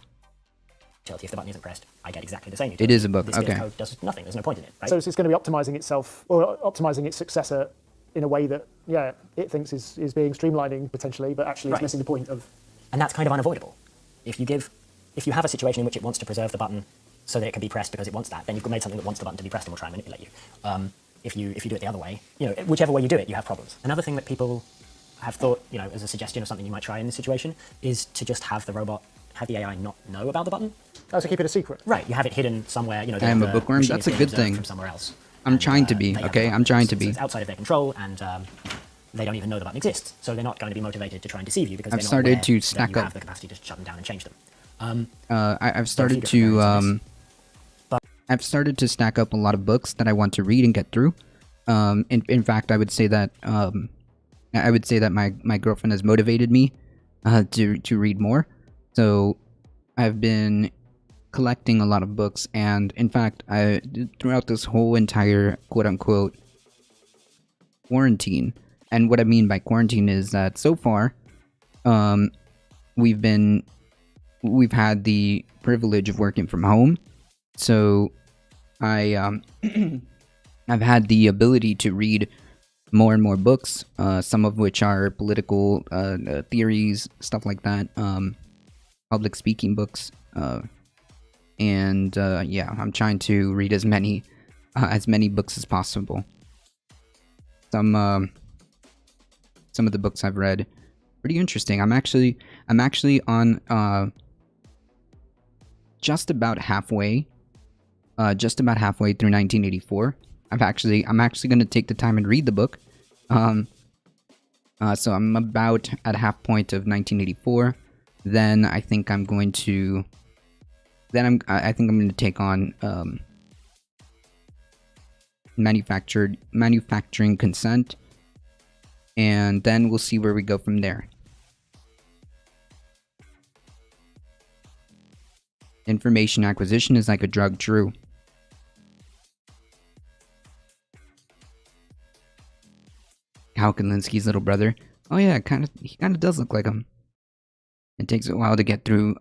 Speaker 2: If the button isn't pressed, I get exactly the same.
Speaker 1: It is a book.
Speaker 2: This bit
Speaker 1: Okay.
Speaker 2: of code does nothing. There's no point in it, right?
Speaker 3: So it's going to be optimizing itself, or optimizing its successor in a way that, yeah, it thinks is being streamlining potentially, but actually is
Speaker 2: Right.
Speaker 3: missing the point of.
Speaker 2: And that's kind of unavoidable. If you have a situation in which it wants to preserve the button so that it can be pressed because it wants that, then you've made something that wants the button to be pressed and will try and manipulate you. If you do it the other way, whichever way you do it, you have problems. Another thing that people have thought, as a suggestion of something you might try in this situation, is to just have the AI not know about the button.
Speaker 3: Oh, so keep it a secret.
Speaker 2: Right, you have it hidden somewhere.
Speaker 1: I am a bookworm. That's a good thing.
Speaker 2: From somewhere else.
Speaker 1: I'm trying to be,
Speaker 2: they have
Speaker 1: okay?
Speaker 2: the
Speaker 1: I'm trying to
Speaker 2: button,
Speaker 1: be.
Speaker 2: so it's outside of their control, and they don't even know the button exists. So they're not going to be motivated to try and deceive you because
Speaker 1: I've
Speaker 2: they're not
Speaker 1: started
Speaker 2: aware
Speaker 1: to
Speaker 2: that
Speaker 1: stack
Speaker 2: you
Speaker 1: up.
Speaker 2: have the capacity to shut them down and change them.
Speaker 1: I've started
Speaker 2: different
Speaker 1: to
Speaker 2: variants
Speaker 1: I've started to stack up a lot of books that I want to read and get through. In fact, I would say that my girlfriend has motivated me to read more. So I've been collecting a lot of books, and in fact, throughout this whole entire quote unquote quarantine. And what I mean by quarantine is that so far, we've had the privilege of working from home, so I've had the ability to read more and more books, some of which are political theories, stuff like that, public speaking books, and I'm trying to read as many books as possible. Some of the books I've read pretty interesting. I'm actually on just about halfway through 1984. I'm actually going to take the time and read the book. So I'm about at half point of 1984. Then I think I'm going to take on manufacturing consent, and then we'll see where we go from there. Information acquisition is like a drug, true. Hal Kalinski's little brother. Oh yeah, he kind of does look like him. It takes a while to get through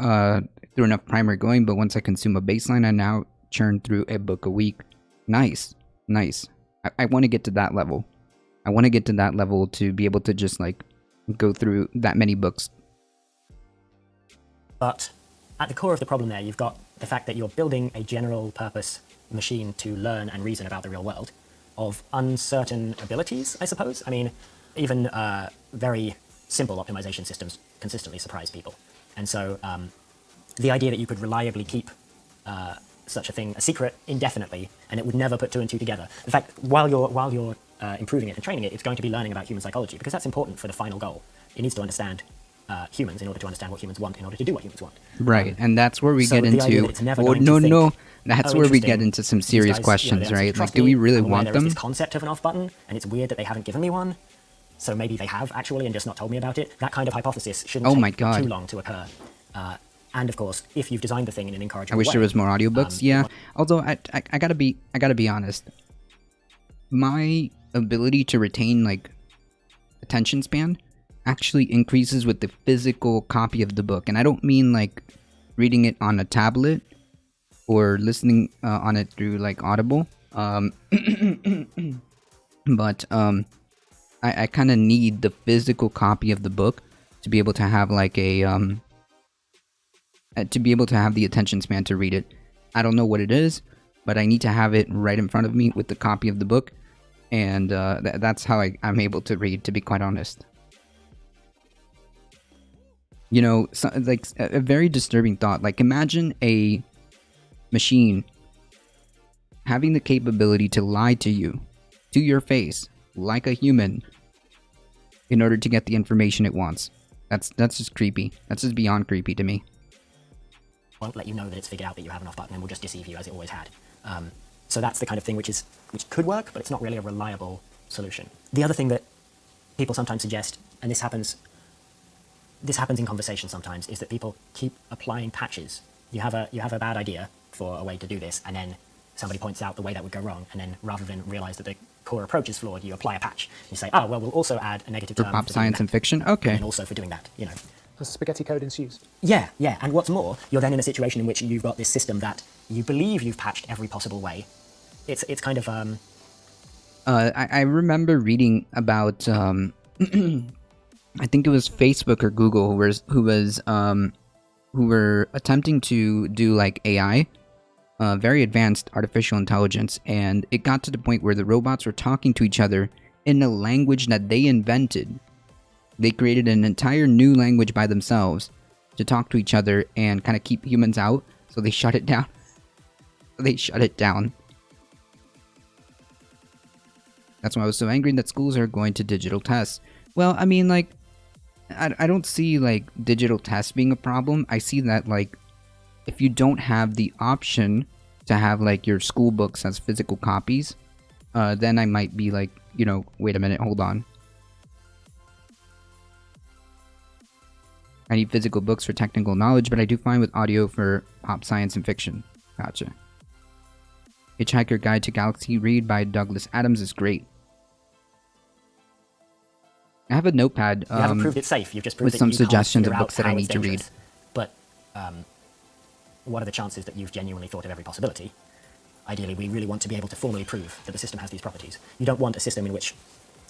Speaker 1: enough primer going, but once I consume a baseline, I now churn through a book a week. Nice. I want to get to that level. I want to get to that level to be able to just like go through that many books.
Speaker 2: But at the core of the problem there, you've got the fact that you're building a general purpose machine to learn and reason about the real world of uncertain abilities, I suppose. I mean, even very simple optimization systems consistently surprise people. And so the idea that you could reliably keep such a thing a secret indefinitely, and it would never put two and two together. In fact, while you're improving it and training it, it's going to be learning about human psychology, because that's important for the final goal. It needs to understand humans in order to understand what humans want, in order to do what humans want.
Speaker 1: Right, and that's where we
Speaker 2: so
Speaker 1: get
Speaker 2: the idea
Speaker 1: into.
Speaker 2: that it's never
Speaker 1: Oh
Speaker 2: going to think,
Speaker 1: no, that's where we
Speaker 2: interesting,
Speaker 1: get into some
Speaker 2: these
Speaker 1: serious
Speaker 2: guys,
Speaker 1: questions,
Speaker 2: they
Speaker 1: right?
Speaker 2: trust
Speaker 1: Like, do we
Speaker 2: me,
Speaker 1: really
Speaker 2: I'm aware
Speaker 1: want
Speaker 2: there is
Speaker 1: them?
Speaker 2: this concept of an off button, and it's weird that they haven't given me one. So maybe they have actually and just not told me about it. That kind of hypothesis shouldn't
Speaker 1: Oh
Speaker 2: take
Speaker 1: my God.
Speaker 2: too long to occur. And of course, if you've designed the thing in an
Speaker 1: I
Speaker 2: incorrigible
Speaker 1: wish
Speaker 2: way,
Speaker 1: there was more audiobooks. Yeah, although I gotta be honest. My ability to retain like attention span actually increases with the physical copy of the book, and I don't mean like reading it on a tablet or listening on it through like Audible. But I kind of need the physical copy of the book to be able to have like a to be able to have the attention span to read it. I don't know what it is, but I need to have it right in front of me with the copy of the book, and that's how I'm able to read, to be quite honest. You know, like a very disturbing thought. Like, imagine a machine having the capability to lie to you, to your face, like a human, in order to get the information it wants. That's just creepy. That's just beyond creepy to me.
Speaker 7: Won't let you know that it's figured out that you have an off button and will just deceive you as it always had. So that's the kind of thing which could work, but it's not really a reliable solution. The other thing that people sometimes suggest, and this happens in conversation sometimes, is that people keep applying patches. You have a bad idea for a way to do this, and then somebody points out the way that would go wrong, and then rather than realize that the core approach is flawed, you apply a patch. You say, oh, well, we'll also add a negative
Speaker 1: For
Speaker 7: term
Speaker 1: pop
Speaker 7: for
Speaker 1: science
Speaker 7: doing
Speaker 1: and
Speaker 7: that,
Speaker 1: fiction? Okay.
Speaker 7: and also for doing that, you know.
Speaker 3: The spaghetti code ensues.
Speaker 7: Yeah, and what's more, you're then in a situation in which you've got this system that you believe you've patched every possible way. It's kind of
Speaker 1: I remember reading about I think it was Facebook or Google who were attempting to do like AI, very advanced artificial intelligence, and it got to the point where the robots were talking to each other in a language that they invented. They created an entire new language by themselves to talk to each other and kind of keep humans out, so they shut it down. That's why I was so angry that schools are going to digital tests. Well, I mean, like, I don't see, like, digital tests being a problem. I see that, like, if you don't have the option to have, like, your school books as physical copies, then I might be like, you know, wait a minute, hold on. I need physical books for technical knowledge, but I do fine with audio for pop science and fiction. Gotcha. Hitchhiker Guide to Galaxy Read by Douglas Adams is great. I have a notepad
Speaker 7: you haven't proved it safe. You've just proved
Speaker 1: with
Speaker 7: that
Speaker 1: some
Speaker 7: you can't
Speaker 1: suggestions of
Speaker 7: figure out
Speaker 1: books that
Speaker 7: how
Speaker 1: I
Speaker 7: it's
Speaker 1: need to read.
Speaker 7: dangerous. But what are the chances that you've genuinely thought of every possibility? Ideally, we really want to be able to formally prove that the system has these properties. You don't want a system in which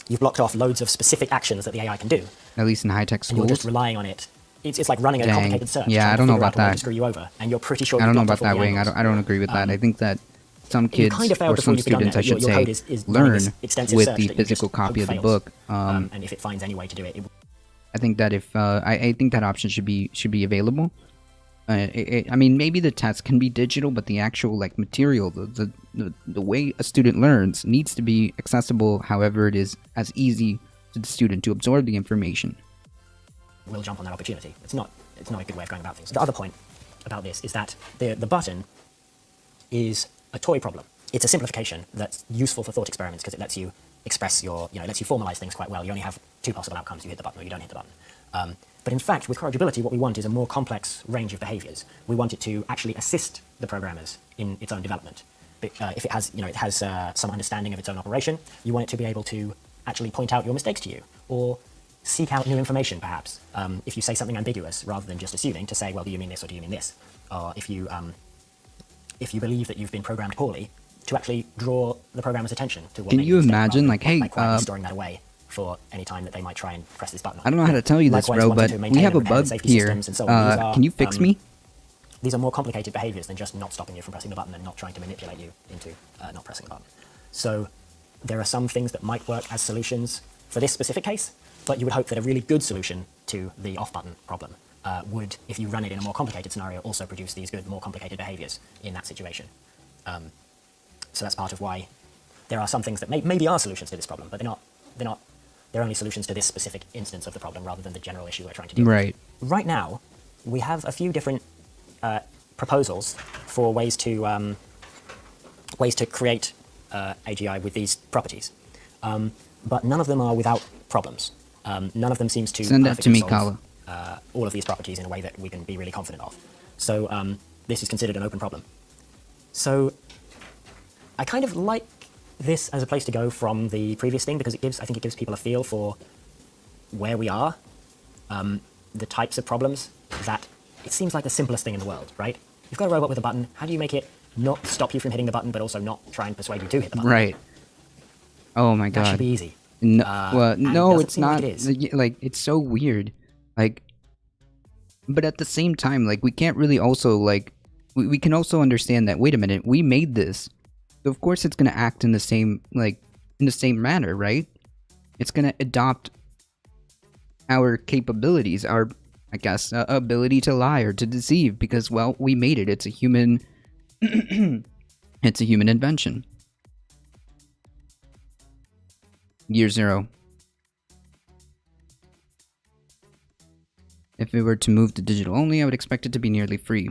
Speaker 7: you've blocked off loads of specific actech that the AI can do,
Speaker 1: At least in high-tech
Speaker 7: and you're just
Speaker 1: schools.
Speaker 7: relying on it. It's like running a
Speaker 1: Dang.
Speaker 7: complicated search.
Speaker 1: Yeah,
Speaker 7: trying
Speaker 1: I
Speaker 7: to
Speaker 1: don't know
Speaker 7: figure out
Speaker 1: about
Speaker 7: a way
Speaker 1: that.
Speaker 7: to screw you over, and you're pretty sure
Speaker 1: I don't know
Speaker 7: you've
Speaker 1: about
Speaker 7: blocked off
Speaker 1: that,
Speaker 7: all the
Speaker 1: Wing.
Speaker 7: angles.
Speaker 1: I don't agree with that. I think that some
Speaker 7: You
Speaker 1: kids,
Speaker 7: kind of failed
Speaker 1: or
Speaker 7: before
Speaker 1: some
Speaker 7: you've begun
Speaker 1: students,
Speaker 7: that.
Speaker 1: I should
Speaker 7: Your
Speaker 1: say,
Speaker 7: code is
Speaker 1: learn
Speaker 7: running this extensive
Speaker 1: with
Speaker 7: search
Speaker 1: the
Speaker 7: that you just
Speaker 1: physical copy of
Speaker 7: hope
Speaker 1: the
Speaker 7: fails.
Speaker 1: book.
Speaker 7: And if it finds any way to do it,
Speaker 1: I think that if I think that option should be available. I mean, maybe the test can be digital, but the actual like material, the way a student learns needs to be accessible. However, it is as easy to the student to absorb the information.
Speaker 7: will jump on that opportunity. It's not a good way of going about things. The other point about this is that the button is a toy problem. It's a simplification that's useful for thought experiments because it lets you express your, it lets you formalize things quite well. You only have two possible outcomes. You hit the button or you don't hit the button. But in fact, with corrigibility, what we want is a more complex range of behaviors. We want it to actually assist the programmers in its own development. If it has, it has some understanding of its own operation, you want it to be able to actually point out your mistakes to you, or seek out new information, perhaps. If you say something ambiguous, rather than just assuming, to say, well, do you mean this or do you mean this? Or if you believe that you've been programmed poorly, to actually draw the programmer's attention to what
Speaker 1: Can
Speaker 7: made
Speaker 1: you
Speaker 7: a mistake,
Speaker 1: imagine,
Speaker 7: rather
Speaker 1: like,
Speaker 7: than
Speaker 1: hey,
Speaker 7: quietly storing that away for any time that they might try and press this button.
Speaker 1: I don't know how to tell you this,
Speaker 7: Likewise,
Speaker 1: bro,
Speaker 7: wanting
Speaker 1: but
Speaker 7: to
Speaker 1: we
Speaker 7: maintain
Speaker 1: have a
Speaker 7: and repair the
Speaker 1: bug
Speaker 7: safety
Speaker 1: here.
Speaker 7: systems and so on. These are,
Speaker 1: Can you fix me?
Speaker 7: These are more complicated behaviors than just not stopping you from pressing the button and not trying to manipulate you into not pressing the button. So there are some things that might work as solutions for this specific case, but you would hope that a really good solution to the off-button problem would, if you run it in a more complicated scenario, also produce these good, more complicated behaviors in that situation. So that's part of why there are some things that maybe are solutions to this problem, but they're only solutions to this specific instance of the problem rather than the general issue we're trying to deal with.
Speaker 1: Right.
Speaker 7: Right now, we have a few different proposals for ways to create AGI with these properties, but none of them are without problems. None of them seems to
Speaker 1: Send that to
Speaker 7: perfectly
Speaker 1: me,
Speaker 7: solve,
Speaker 1: Kala.
Speaker 7: all of these properties in a way that we can be really confident of. So this is considered an open problem. So I kind of like this as a place to go from the previous thing because I think it gives people a feel for where we are, the types of problems that it seems like the simplest thing in the world, right? You've got a robot with a button. How do you make it not stop you from hitting the button, but also not try and persuade you to hit the button?
Speaker 1: Right. Oh my
Speaker 7: That should
Speaker 1: god.
Speaker 7: be easy.
Speaker 1: No, well,
Speaker 7: and
Speaker 1: no,
Speaker 7: doesn't
Speaker 1: it's
Speaker 7: seem like
Speaker 1: not.
Speaker 7: it is.
Speaker 1: Like, it's so weird. Like, but at the same time, like, we can't really also, like, we can also understand that, wait a minute, we made this. So of course it's going to act in the same, like, in the same manner, right? It's going to adopt our capabilities, our, I guess, ability to lie or to deceive because, well, we made it. It's a human, It's a human invention. Year 0. If it were to move to digital only, I would expect it to be nearly free.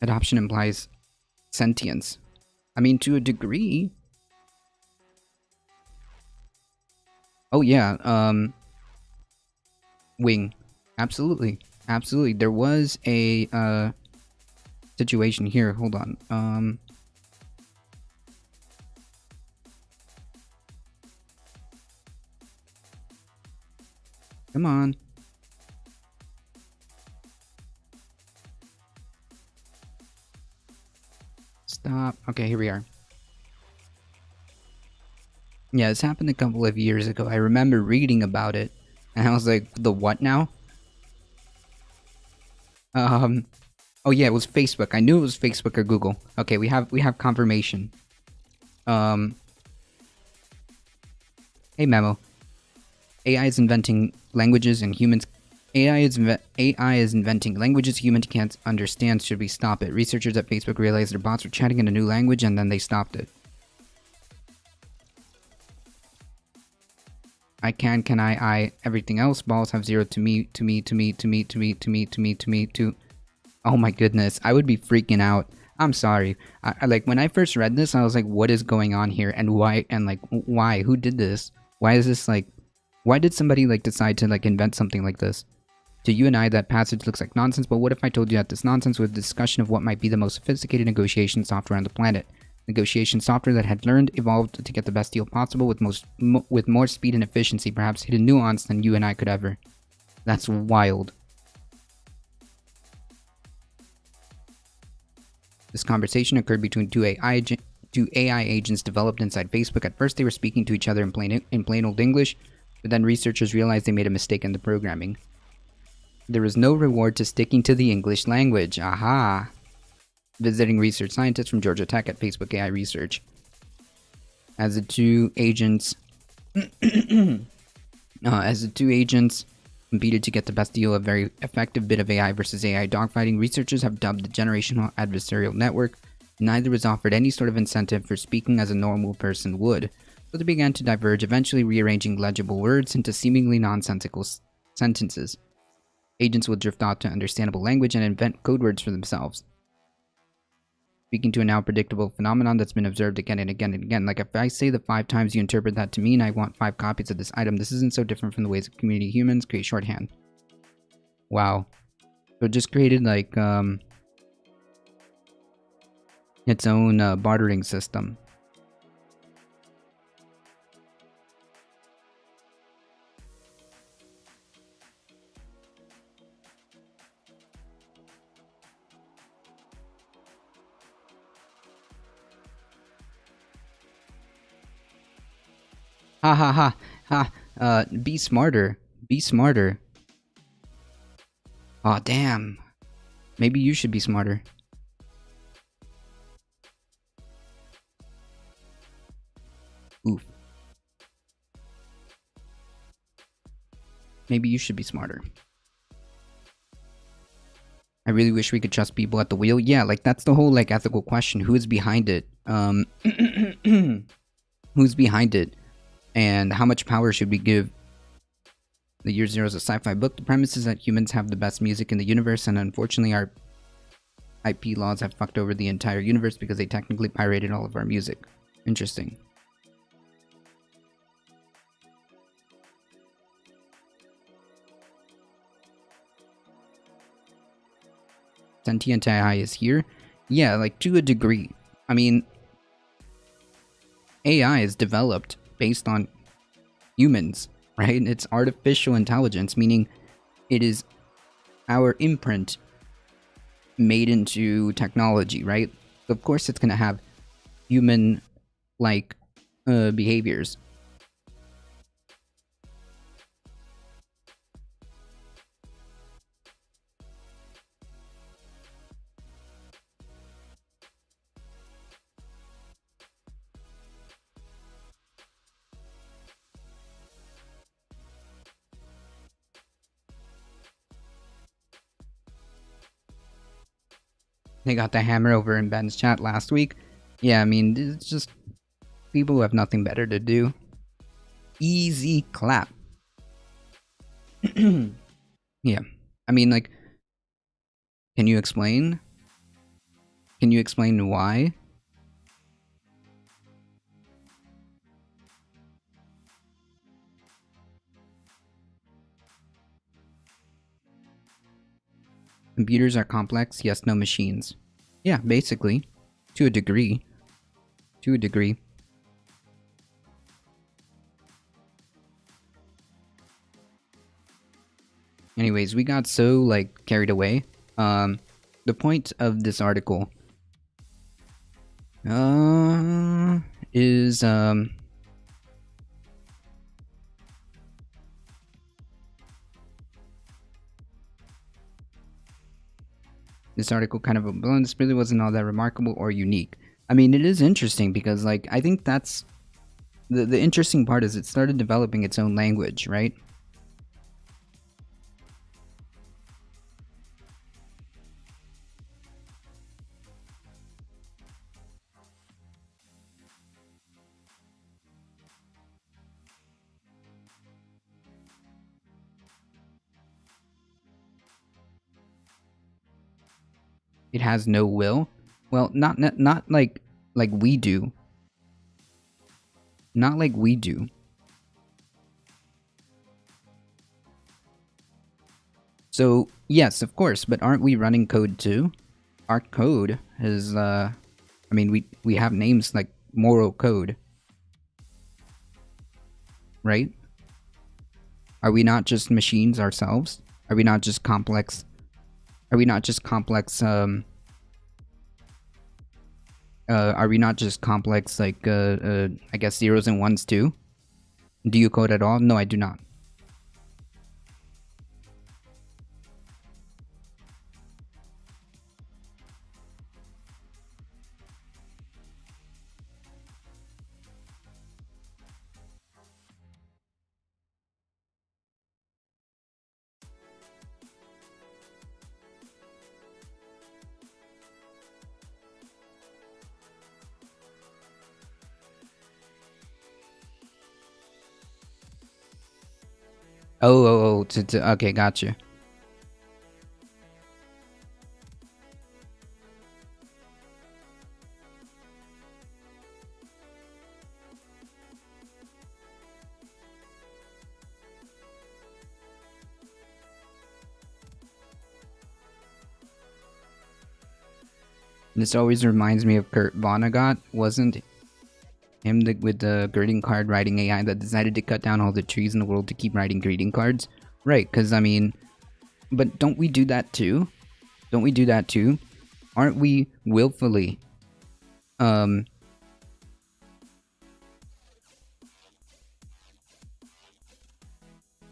Speaker 1: Adoption implies sentience. I mean, to a degree. Oh yeah, Wing. Absolutely. Absolutely. There was a situation here. Hold on. Come on. Stop. Okay, here we are. Yeah, this happened a couple of years ago. I remember reading about it, and I was like, the what now? Oh yeah, it was Facebook. I knew it was Facebook or Google. Okay, we have confirmation. Hey Memo. AI is inventing languages and humans. AI is inventing languages humans can't understand. Should we stop it? Researchers at Facebook realized their bots were chatting in a new language, and then they stopped it. Can I, everything else. Balls have 0 to me. Oh my goodness, I would be freaking out. I'm sorry. I like, when I first read this, I was like, what is going on here? And why? And like, why? Who did this? Why is this like, why did somebody like decide to like invent something like this? To you and I, that passage looks like nonsense, but what if I told you that this nonsense was a discussion of what might be the most sophisticated negotiation software on the planet? Negotiation software that had learned, evolved to get the best deal possible with more speed and efficiency, perhaps hidden nuance than you and I could ever. That's wild. This conversation occurred between two AI agents developed inside Facebook. At first, they were speaking to each other in plain old English, but then researchers realized they made a mistake in the programming. There is no reward to sticking to the English language. Aha! Visiting research scientist from Georgia Tech at Facebook AI Research. As the two agents competed to get the best deal, a very effective bit of AI versus AI dogfighting, researchers have dubbed the generational adversarial network. Neither was offered any sort of incentive for speaking as a normal person would, so they began to diverge, eventually rearranging legible words into seemingly nonsensical sentences. Agents will drift off to understandable language and invent code words for themselves, speaking to a now predictable phenomenon that's been observed again and again and again. Like, if I say the 5 times you interpret that to mean I want 5 copies of this item, this isn't so different from the ways of community humans create shorthand. Wow. So it just created, like, its own bartering system. Ha ha ha ha. Be smarter. Be smarter. Aw, damn. Maybe you should be smarter. Oof. Maybe you should be smarter. I really wish we could trust people at the wheel. Yeah, like, that's the whole, like, ethical question. Who is behind it? Who's behind it? And how much power should we give? The Year Zero is a sci-fi book. The premise is that humans have the best music in the universe, and unfortunately our IP laws have fucked over the entire universe because they technically pirated all of our music. Interesting. Sentient AI is here? Yeah, like, to a degree. I mean, AI is developed based on humans, right? It's artificial intelligence, meaning it is our imprint made into technology, right? Of course it's going to have human-like behaviors. They got the hammer over in Ben's chat last week. Yeah, I mean, it's just people who have nothing better to do. Easy clap. Yeah. I mean, like, can you explain? Can you explain why? Computers are complex, yes, no machines. Yeah, basically. To a degree. To a degree. Anyways, we got so, like, carried away. The point of this article is this article kind of, well, this really wasn't all that remarkable or unique. I mean, it is interesting because, like, I think that's the interesting part is it started developing its own language, right? It has no will. Well, not like we do. Not like we do. So, yes, of course, but aren't we running code too? Our code is I mean, we have names like moral code. Right? Are we not just machines ourselves? Are we not just complex? Are we not just complex are we not just complex, like, I guess zeros and ones too? Do you code at all? No, I do not. Okay, gotcha. This always reminds me of Kurt Vonnegut. Wasn't him with the greeting card writing AI that decided to cut down all the trees in the world to keep writing greeting cards? Right, because I mean, but don't we do that too? Don't we do that too? Aren't we willfully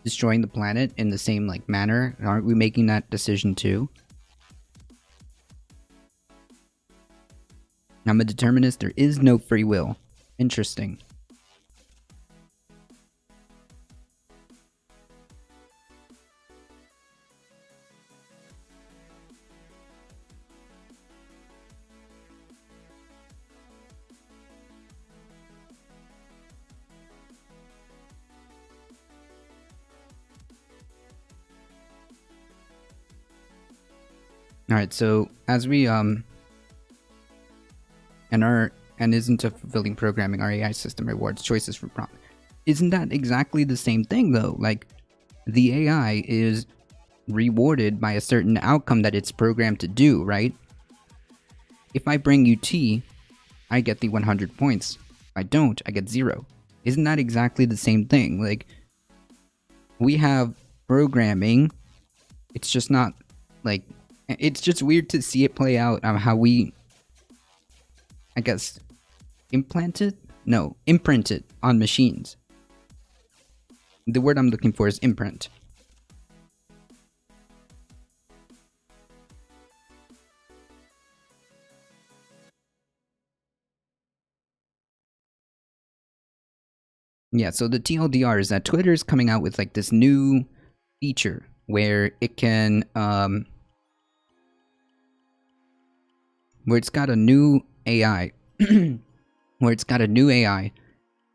Speaker 1: destroying the planet in the same, like, manner? Aren't we making that decision too? I'm a determinist. There is no free will. Interesting. Alright, so as we and isn't a fulfilling programming, our AI system rewards choices for prompt. Isn't that exactly the same thing though? Like, the AI is rewarded by a certain outcome that it's programmed to do, right? If I bring you tea, I get the 100 points. If I don't, I get 0. Isn't that exactly the same thing? Like, we have programming. It's just not, like, it's just weird to see it play out on how we, I guess, imprint it on machines. The word I'm looking for is imprint. Yeah, so the TLDR is that Twitter is coming out with, like, this new feature where it can where it's got a new AI where it's got a new AI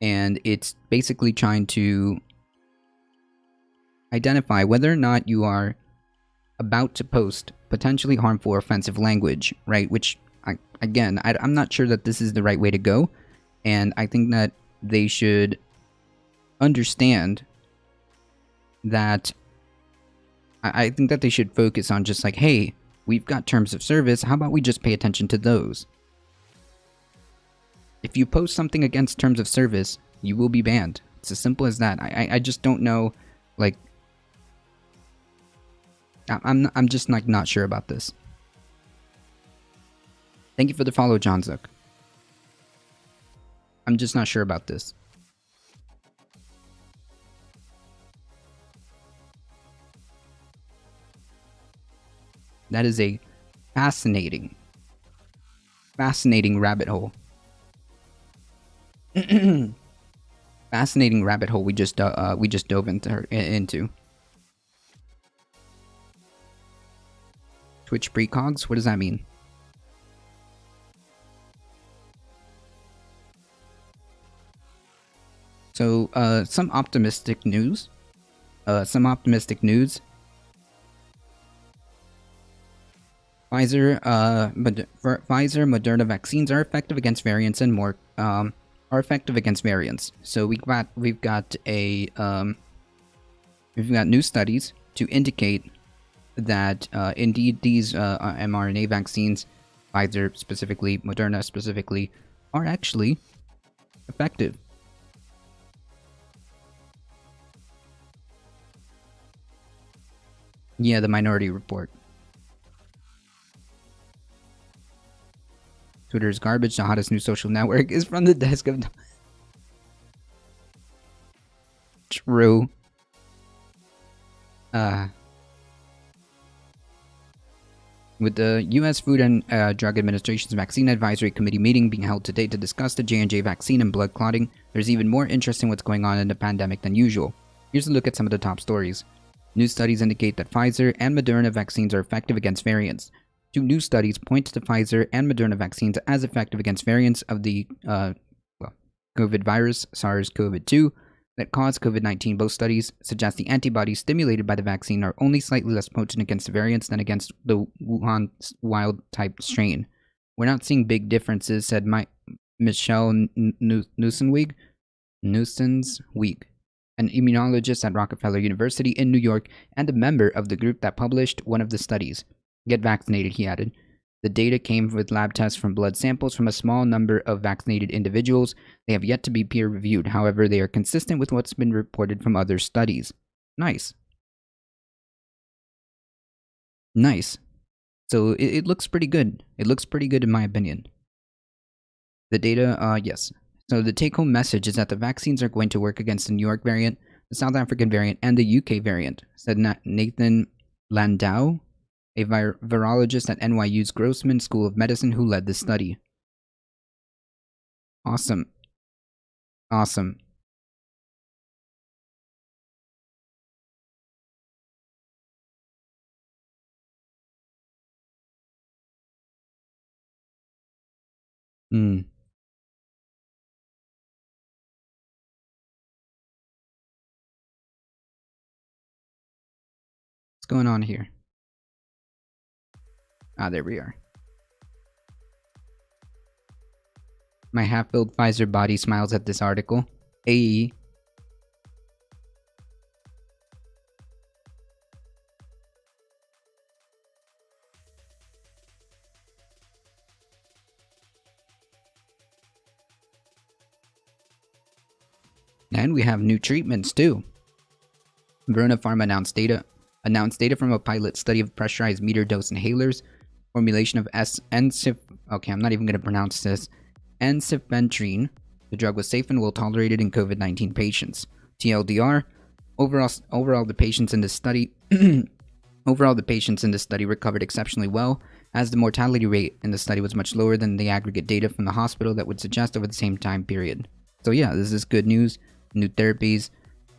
Speaker 1: and it's basically trying to identify whether or not you are about to post potentially harmful or offensive language, right? Which, I'm not sure that this is the right way to go, and I think that they should understand that. I think that they should focus on just like, hey, we've got terms of service, how about we just pay attention to those? If you post something against terms of service, you will be banned. It's as simple as that. I just don't know, like, I'm just like not sure about this. Thank you for the follow, John Zook. I'm just not sure about this. That is a fascinating rabbit hole. Fascinating rabbit hole we just dove into. Twitch precogs? What does that mean? So, some optimistic news. Pfizer, Moderna vaccines are effective against variants and more are effective against variants. So we've got new studies to indicate that indeed these mRNA vaccines, Pfizer specifically, Moderna specifically, are actually effective. Yeah, the Minority Report. Twitter's garbage. The hottest new social network is from the desk of... True. With the U.S. Food and Drug Administration's Vaccine Advisory Committee meeting being held today to discuss the J&J vaccine and blood clotting, there's even more interest in what's going on in the pandemic than usual. Here's a look at some of the top stories. New studies indicate that Pfizer and Moderna vaccines are effective against variants. Two new studies point to the Pfizer and Moderna vaccines as effective against variants of the COVID virus, SARS-CoV-2, that cause COVID-19. Both studies suggest the antibodies stimulated by the vaccine are only slightly less potent against the variants than against the Wuhan wild-type strain. We're not seeing big differences, said Michelle Newsensweig, an immunologist at Rockefeller University in New York and a member of the group that published one of the studies. Get vaccinated, he added. The data came with lab tests from blood samples from a small number of vaccinated individuals. They have yet to be peer-reviewed. However, they are consistent with what's been reported from other studies. Nice. Nice. So it looks pretty good. It looks pretty good in my opinion. The data, yes. So the take-home message is that the vaccines are going to work against the New York variant, the South African variant, and the UK variant, said Nathan Landau, a virologist at NYU's Grossman School of Medicine who led this study. Awesome. Awesome. What's going on here? Ah, there we are. My half-filled Pfizer body smiles at this article. Ayy. And we have new treatments too. Verona Pharma announced data from a pilot study of pressurized meter-dose inhalers, formulation of ensifentrine. The drug was safe and well tolerated in COVID-19 patients. TLDR, overall the patients in this study recovered exceptionally well, as the mortality rate in the study was much lower than the aggregate data from the hospital that would suggest over the same time period. So yeah, this is good news. New therapies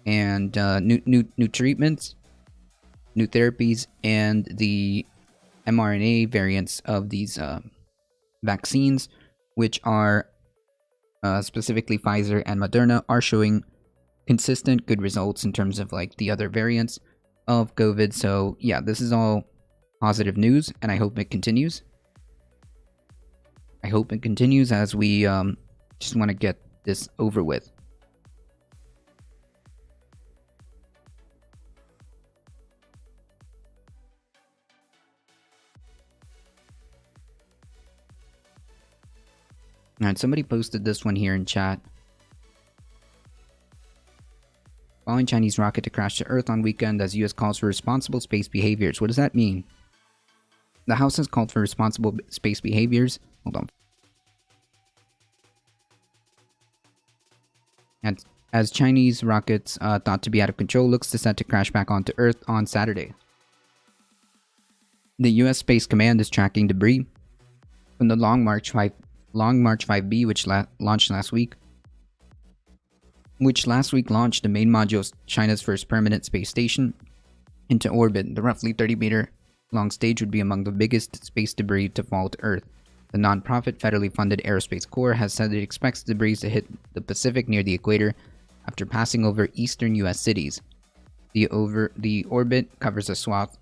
Speaker 1: and new treatments, new therapies, and the mRNA variants of these vaccines which are specifically Pfizer and Moderna, are showing consistent good results in terms of like the other variants of COVID. So yeah, this is all positive news, and I hope it continues. I hope it continues as we just want to get this over with. Alright, somebody posted this one here in chat. Following Chinese rocket to crash to Earth on weekend as US calls for responsible space behaviors. What does that mean? The House has called for responsible space behaviors. Hold on. And as Chinese rockets thought to be out of control looks to set to crash back onto Earth on Saturday. The US Space Command is tracking debris from the Long March 5B, which launched last week. Which last week launched the main module, China's first permanent space station, into orbit. The roughly 30-meter long stage would be among the biggest space debris to fall to Earth. The non-profit federally funded Aerospace Corps has said it expects debris to hit the Pacific near the equator after passing over eastern U.S. cities. The orbit covers a swath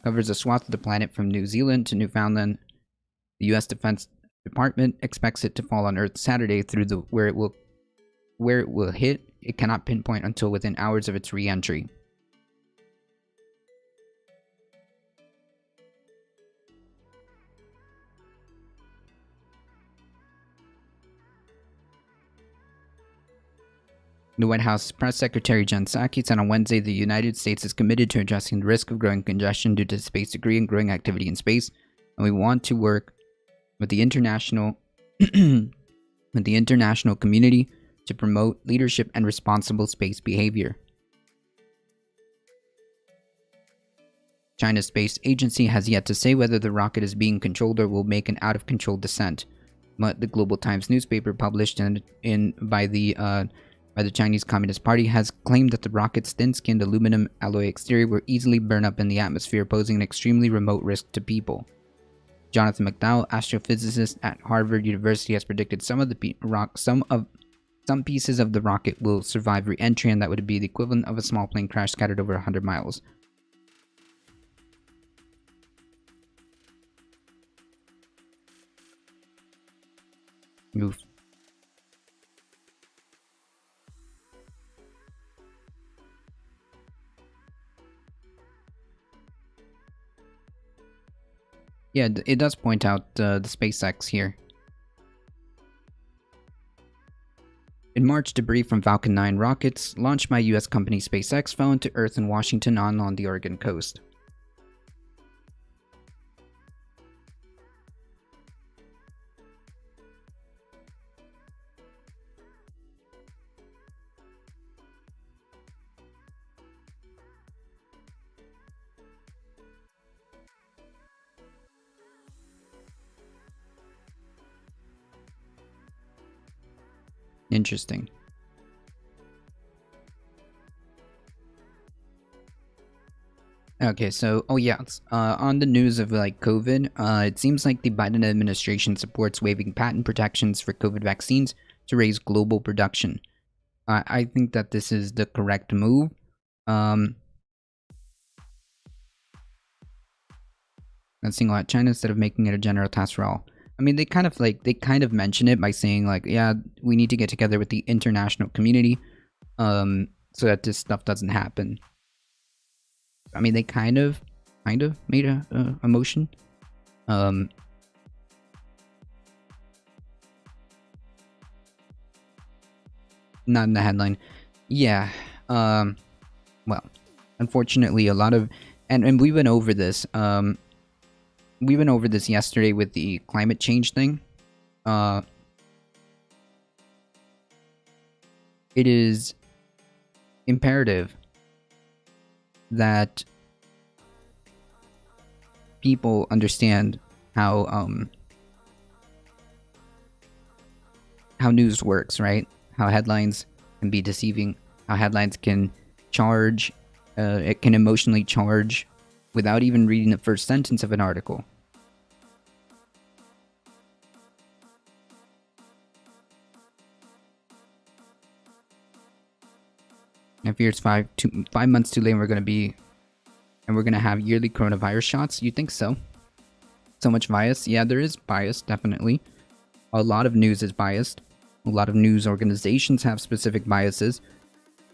Speaker 1: of the planet from New Zealand to Newfoundland. The U.S. Defense Department expects it to fall on Earth Saturday through where it will hit. It cannot pinpoint until within hours of its re-entry. The White House Press Secretary Jen Psaki said on Wednesday the United States is committed to addressing the risk of growing congestion due to space debris and growing activity in space, and we want to work with the international community to promote leadership and responsible space behavior. China's space agency has yet to say whether the rocket is being controlled or will make an out-of-control descent, but the Global Times newspaper, published by the Chinese Communist Party, has claimed that the rocket's thin-skinned aluminum alloy exterior will easily burn up in the atmosphere, posing an extremely remote risk to people. Jonathan McDowell, astrophysicist at Harvard University, has predicted some pieces of the rocket will survive re-entry, and that would be the equivalent of a small plane crash scattered over 100 miles. Oof. Yeah, it does point out the SpaceX here. In March, debris from Falcon 9 rockets, launched by US company SpaceX, fell into Earth in Washington on the Oregon coast. Interesting. Okay, so, on the news of like COVID, it seems like the Biden administration supports waiving patent protections for COVID vaccines to raise global production. I think that this is the correct move. Let's single out China instead of making it a general task for all. I mean, they kind of mention it by saying like, yeah, we need to get together with the international community, so that this stuff doesn't happen. I mean, they kind of made a motion. Not in the headline. Yeah. Well, unfortunately, a lot of, and we went over this. We went over this yesterday with the climate change thing. It is imperative that people understand how news works, right? How headlines can be deceiving, how headlines can charge, it can emotionally charge without even reading the first sentence of an article. I fear it's 5 months too late and we're gonna have yearly coronavirus shots. You think so? So much bias? Yeah, there is bias, definitely. A lot of news is biased. A lot of news organizations have specific biases.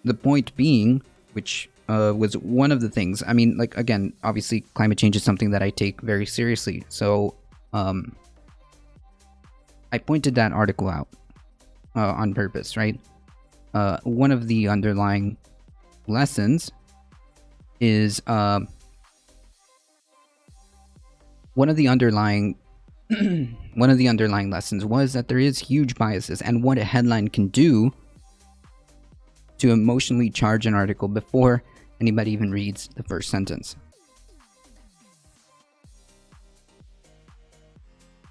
Speaker 1: The point being, which was one of the things, I mean, like, again, obviously climate change is something that I take very seriously. So I pointed that article out on purpose, right? One of the underlying lessons is one of the underlying lessons was that there is huge biases, and what a headline can do to emotionally charge an article before anybody even reads the first sentence.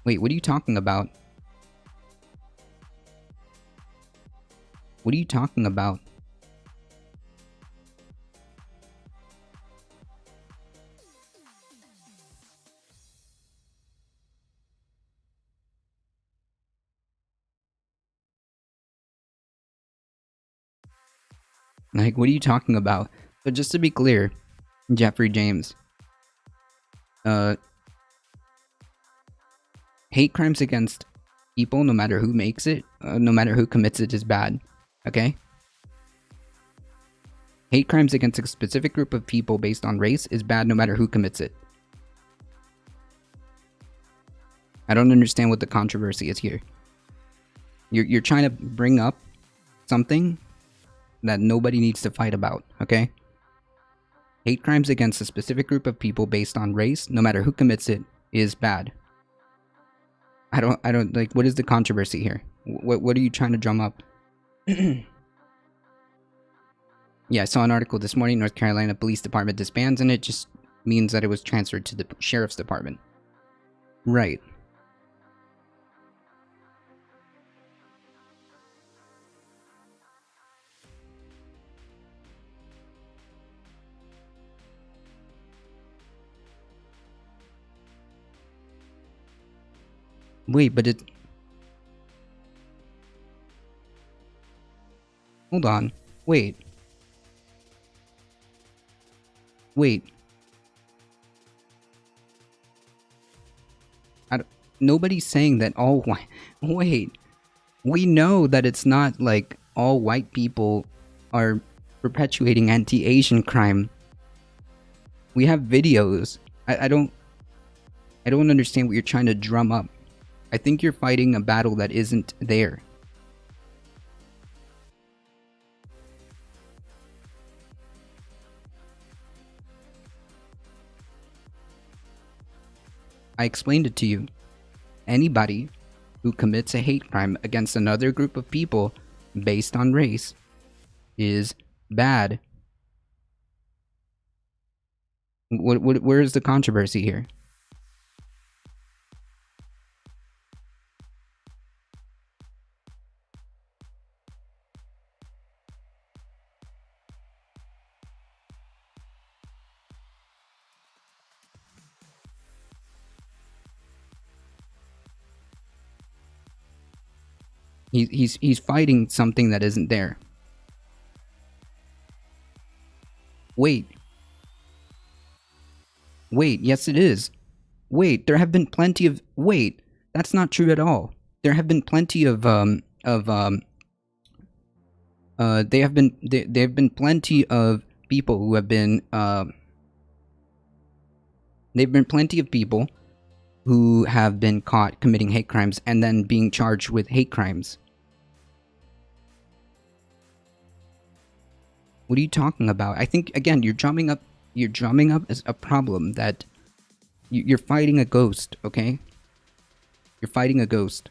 Speaker 1: Wait, what are you talking about? What are you talking about? Like, what are you talking about? So just to be clear, Jeffrey James, hate crimes against people, no matter who makes it, no matter who commits it, is bad. Okay? Hate crimes against a specific group of people based on race is bad no matter who commits it. I don't understand what the controversy is here. You're trying to bring up something that nobody needs to fight about, okay? Hate crimes against a specific group of people based on race, no matter who commits it, is bad. I don't like, what is the controversy here? What are you trying to drum up? Yeah, I saw an article this morning, North Carolina Police Department disbands, and it just means that it was transferred to the Sheriff's Department. Right. Wait, but it... Hold on. Wait. Wait. Nobody's saying that all white... Wait. We know that it's not like all white people are perpetuating anti-Asian crime. We have videos. I don't understand what you're trying to drum up. I think you're fighting a battle that isn't there. I explained it to you. Anybody who commits a hate crime against another group of people based on race is bad. Where is the controversy here? He's fighting something that isn't there. Wait. Wait, yes it is. Wait, there have been plenty of... Wait, that's not true at all. There have been plenty of there have been plenty of people who have been they've been plenty of people who have been caught committing hate crimes and then being charged with hate crimes. What are you talking about? I think, again, you're drumming up as a problem that you're fighting a ghost, okay? You're fighting a ghost.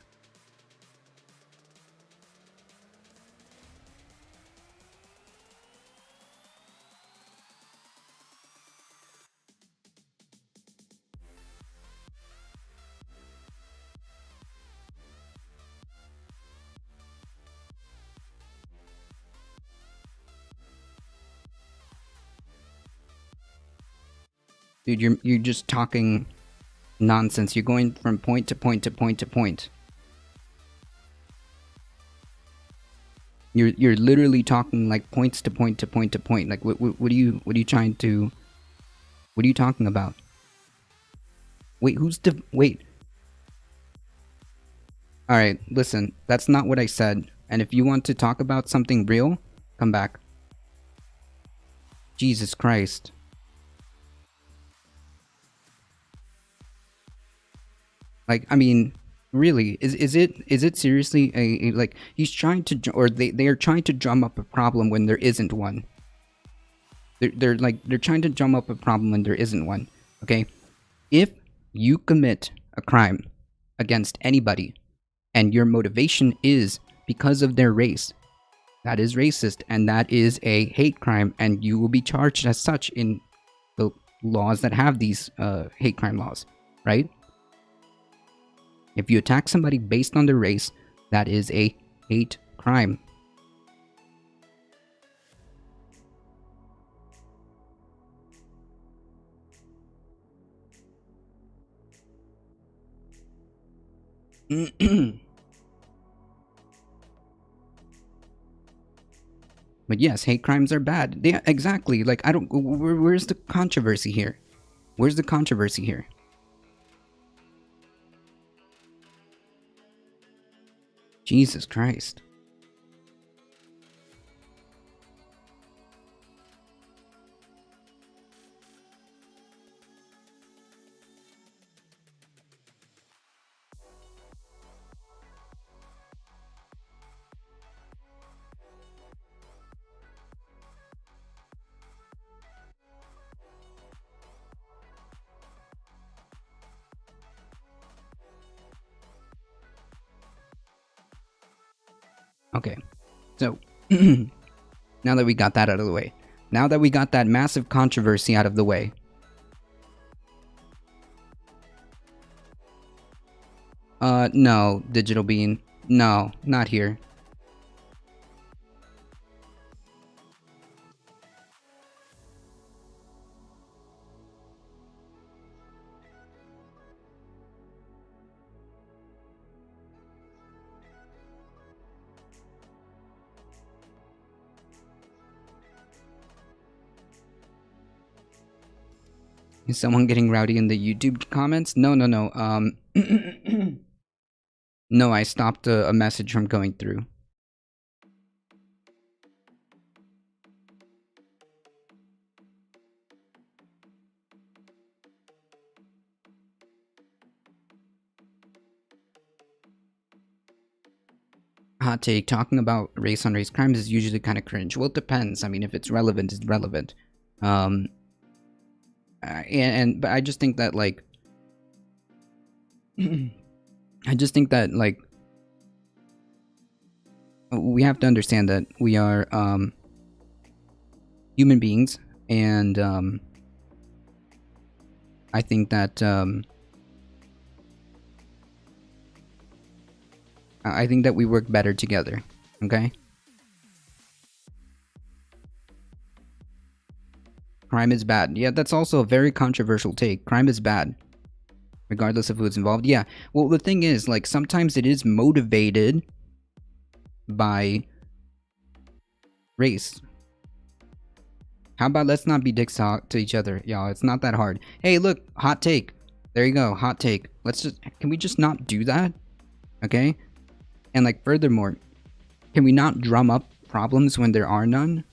Speaker 1: Dude, you're just talking nonsense. You're going from point to point to point to point. You're literally talking like points to point to point to point. Like what are you trying to? What are you talking about? Wait, wait? All right, listen. That's not what I said. And if you want to talk about something real, come back. Jesus Christ. Like, I mean, really, is it seriously a like he's trying to, or they are trying to drum up a problem when there isn't one. They're trying to drum up a problem when there isn't one. Okay, if you commit a crime against anybody, and your motivation is because of their race, that is racist, and that is a hate crime, and you will be charged as such in the laws that have these hate crime laws, right? If you attack somebody based on their race, that is a hate crime. But yes, hate crimes are bad. Yeah, exactly. Like, I don't. Where's the controversy here? Where's the controversy here? Jesus Christ. Okay, so now that we got that out of the way, now that we got that massive controversy out of the way, no, Digital Bean, no, not here. Is someone getting rowdy in the YouTube comments? No. No, I stopped a message from going through. Hot take, talking about race on race crimes is usually kind of cringe. Well, it depends. I mean, if it's relevant, it's relevant. But I just think that, like, I just think that, like, we have to understand that we are human beings, and I think that we work better together. Okay. Crime is bad. Yeah, that's also a very controversial take. Crime is bad, regardless of who's involved. Yeah. Well, the thing is, like, sometimes it is motivated by race. How about let's not be dicks to each other, y'all? It's not that hard. Hey, look, hot take. There you go, hot take. Can we just not do that? Okay? And, like, furthermore, can we not drum up problems when there are none?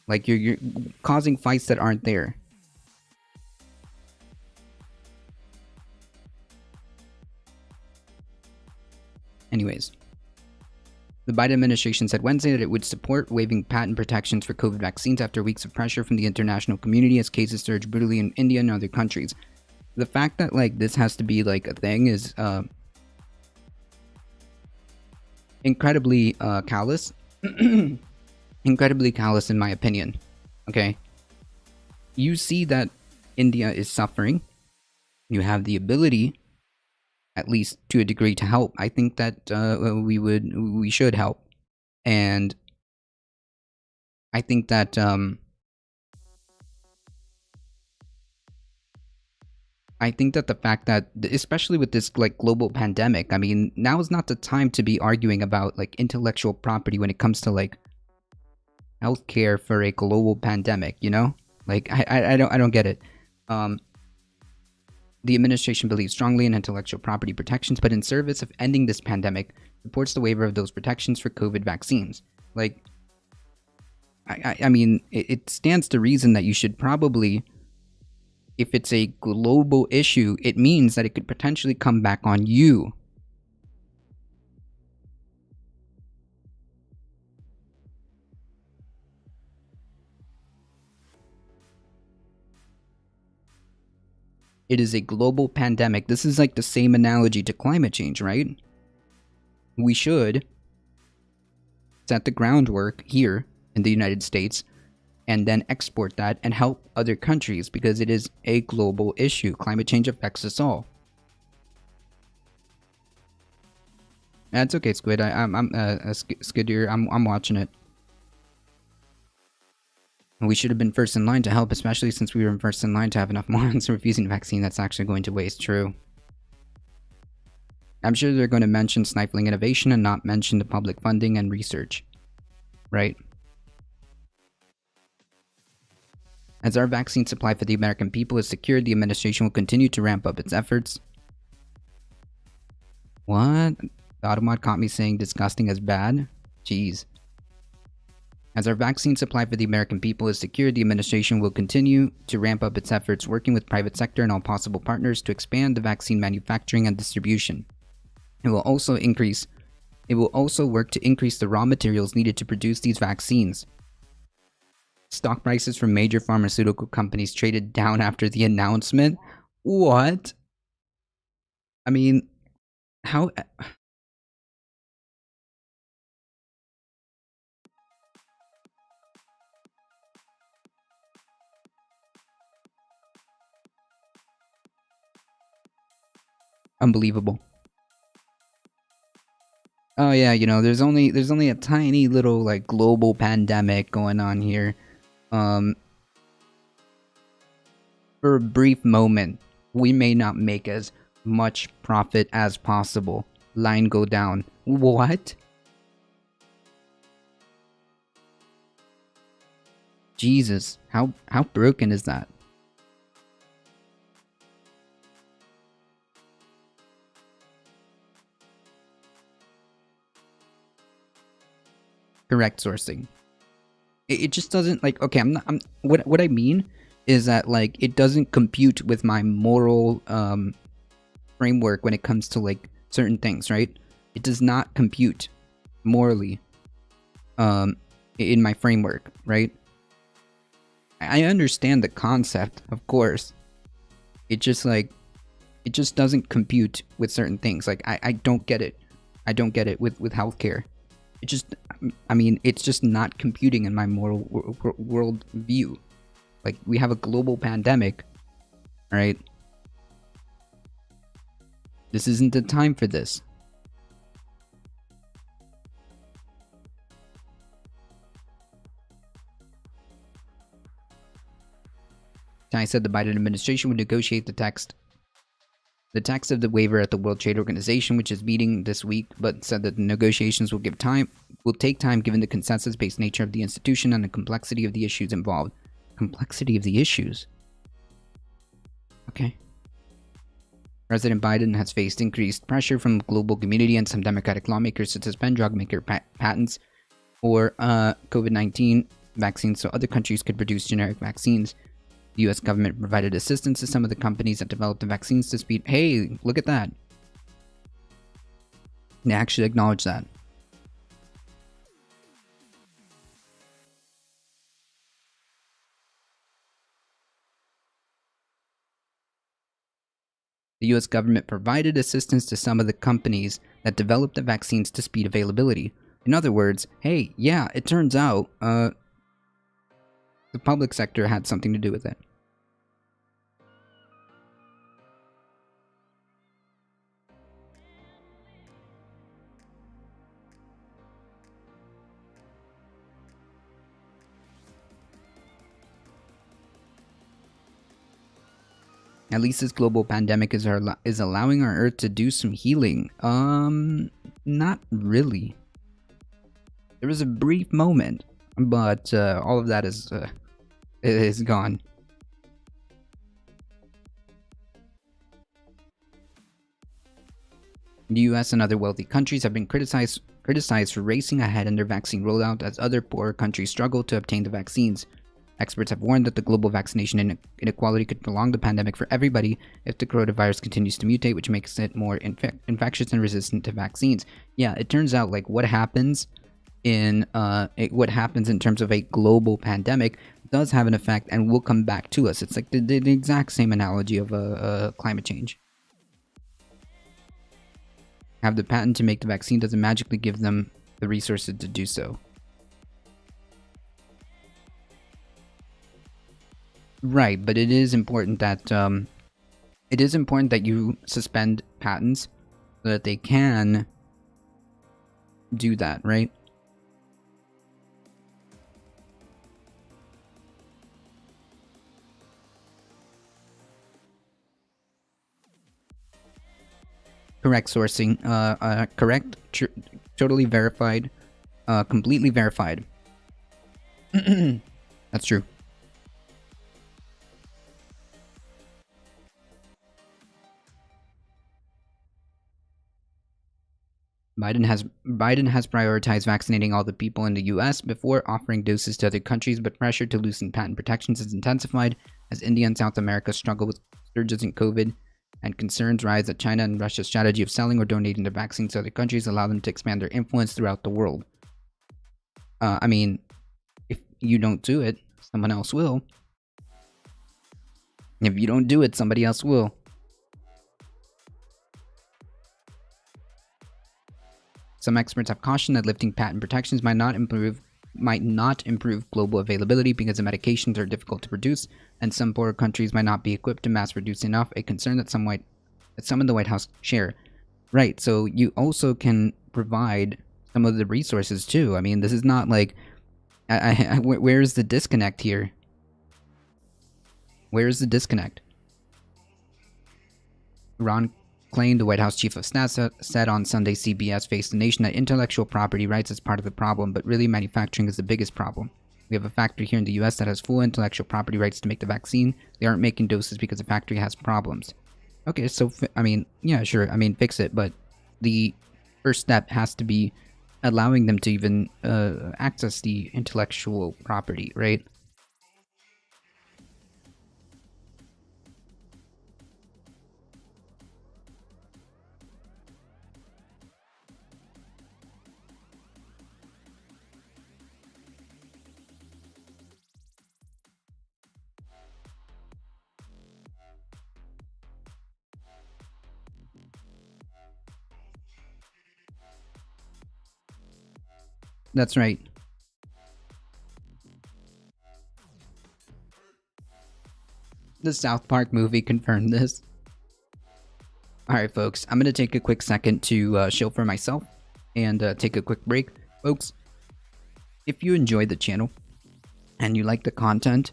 Speaker 1: Like, you're causing fights that aren't there. Anyways, the Biden administration said Wednesday that it would support waiving patent protections for COVID vaccines after weeks of pressure from the international community as cases surge brutally in India and other countries. The fact that, like, this has to be, like, a thing is incredibly callous. Incredibly callous, in my opinion. Okay? You see that India is suffering. You have the ability, at least to a degree, to help. I think that we should help. And I think that I think that the fact that, especially with this like global pandemic, I mean, now is not the time to be arguing about like intellectual property when it comes to like healthcare for a global pandemic. You know, like I don't get it. The administration believes strongly in intellectual property protections, but in service of ending this pandemic, supports the waiver of those protections for COVID vaccines. Like, I mean, it stands to reason that you should probably, if it's a global issue, it means that it could potentially come back on you. It is a global pandemic. This is like the same analogy to climate change, right? We should set the groundwork here in the United States and then export that and help other countries because it is a global issue. Climate change affects us all. That's okay, Squid. Skidder. I'm watching it. We should have been first in line to help, especially since we were first in line to have enough morons refusing the vaccine that's actually going to waste. True. I'm sure they're going to mention stifling innovation and not mention the public funding and research. Right? As our vaccine supply for the American people is secured, the administration will continue to ramp up its efforts. What? The Automod caught me saying disgusting as bad? Jeez. As our vaccine supply for the American people is secured, the administration will continue to ramp up its efforts, working with private sector and all possible partners to expand the vaccine manufacturing and distribution. It will also work to increase the raw materials needed to produce these vaccines. Stock prices from major pharmaceutical companies traded down after the announcement? What? I mean, how... Unbelievable. Oh yeah, you know, there's only a tiny little like global pandemic going on here. For a brief moment, we may not make as much profit as possible. Line go down. What? Jesus, how broken is that? Correct sourcing. It just doesn't like, okay, what I mean is that like it doesn't compute with my moral framework when it comes to like certain things, right? It does not compute morally in my framework, right? I understand the concept, of course. It just doesn't compute with certain things. Like I don't get it. I don't get it with healthcare. It just, I mean, it's just not computing in my moral world view. Like, we have a global pandemic, right? This isn't the time for this. I said the Biden administration would negotiate the text of the waiver at the World Trade Organization, which is meeting this week, but said that the negotiations will take time given the consensus-based nature of the institution and the complexity of the issues involved. Complexity of the issues? Okay. President Biden has faced increased pressure from the global community and some Democratic lawmakers to suspend drug maker patents for COVID-19 vaccines so other countries could produce generic vaccines. The U.S. government provided assistance to some of the companies that developed the vaccines to speed... Hey, look at that. They actually acknowledge that. The U.S. government provided assistance to some of the companies that developed the vaccines to speed availability. In other words, hey, yeah, it turns out the public sector had something to do with it. At least this global pandemic is allowing our Earth to do some healing. Not really. There was a brief moment, but all of that is gone. The US and other wealthy countries have been criticized for racing ahead in their vaccine rollout as other poorer countries struggle to obtain the vaccines. Experts have warned that the global vaccination inequality could prolong the pandemic for everybody if the coronavirus continues to mutate, which makes it more infectious and resistant to vaccines. Yeah, it turns out like what happens in terms of a global pandemic does have an effect and will come back to us. It's like the exact same analogy of climate change. Have the patent to make the vaccine doesn't magically give them the resources to do so. Right, but it is important that you suspend patents so that they can do that, right? Correct sourcing, correct, totally verified, completely verified. That's true. Biden has prioritized vaccinating all the people in the US before offering doses to other countries, but pressure to loosen patent protections has intensified as India and South America struggle with surges in COVID, and concerns rise that China and Russia's strategy of selling or donating their vaccines to other countries allow them to expand their influence throughout the world. I mean, if you don't do it, someone else will. If you don't do it, somebody else will. Some experts have cautioned that lifting patent protections might not improve global availability because the medications are difficult to produce, and some poorer countries might not be equipped to mass produce enough, a concern that some in the White House share. Right, so you also can provide some of the resources too. I mean, this is not like... where's the disconnect here? Where's the disconnect? Ron Klain, the White House chief of staff, said on Sunday CBS Face the Nation that intellectual property rights is part of the problem, but really manufacturing is the biggest problem. We have a factory here in the US that has full intellectual property rights to make the vaccine. They aren't making doses because the factory has problems. Okay, so, I mean, yeah, sure, I mean, fix it, but the first step has to be allowing them to even access the intellectual property, right? That's right. The South Park movie confirmed this. Alright folks, I'm going to take a quick second to chill for myself and take a quick break. Folks, if you enjoy the channel and you like the content,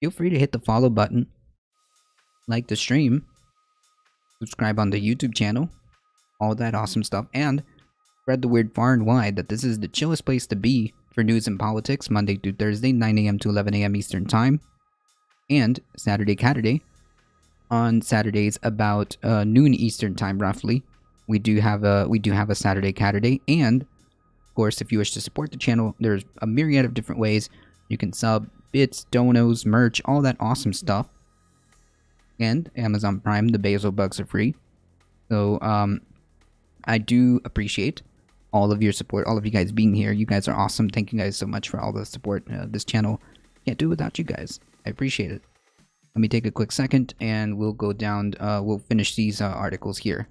Speaker 1: feel free to hit the follow button, like the stream, subscribe on the YouTube channel, all that awesome stuff, and spread the word far and wide that this is the chillest place to be for news and politics, Monday through Thursday, 9 a.m. to 11 a.m. Eastern Time, and Saturday Catterday on Saturdays about noon Eastern Time, roughly. We do have a Saturday Catterday, and of course, if you wish to support the channel, there's a myriad of different ways you can sub, bits, donos, merch, all that awesome stuff, and Amazon Prime. The Basil bugs are free, so I do appreciate all of your support, all of you guys being here. You guys are awesome. Thank you guys so much for all the support. This channel can't do without you guys. I appreciate it. Let me take a quick second and we'll go down, we'll finish these articles here.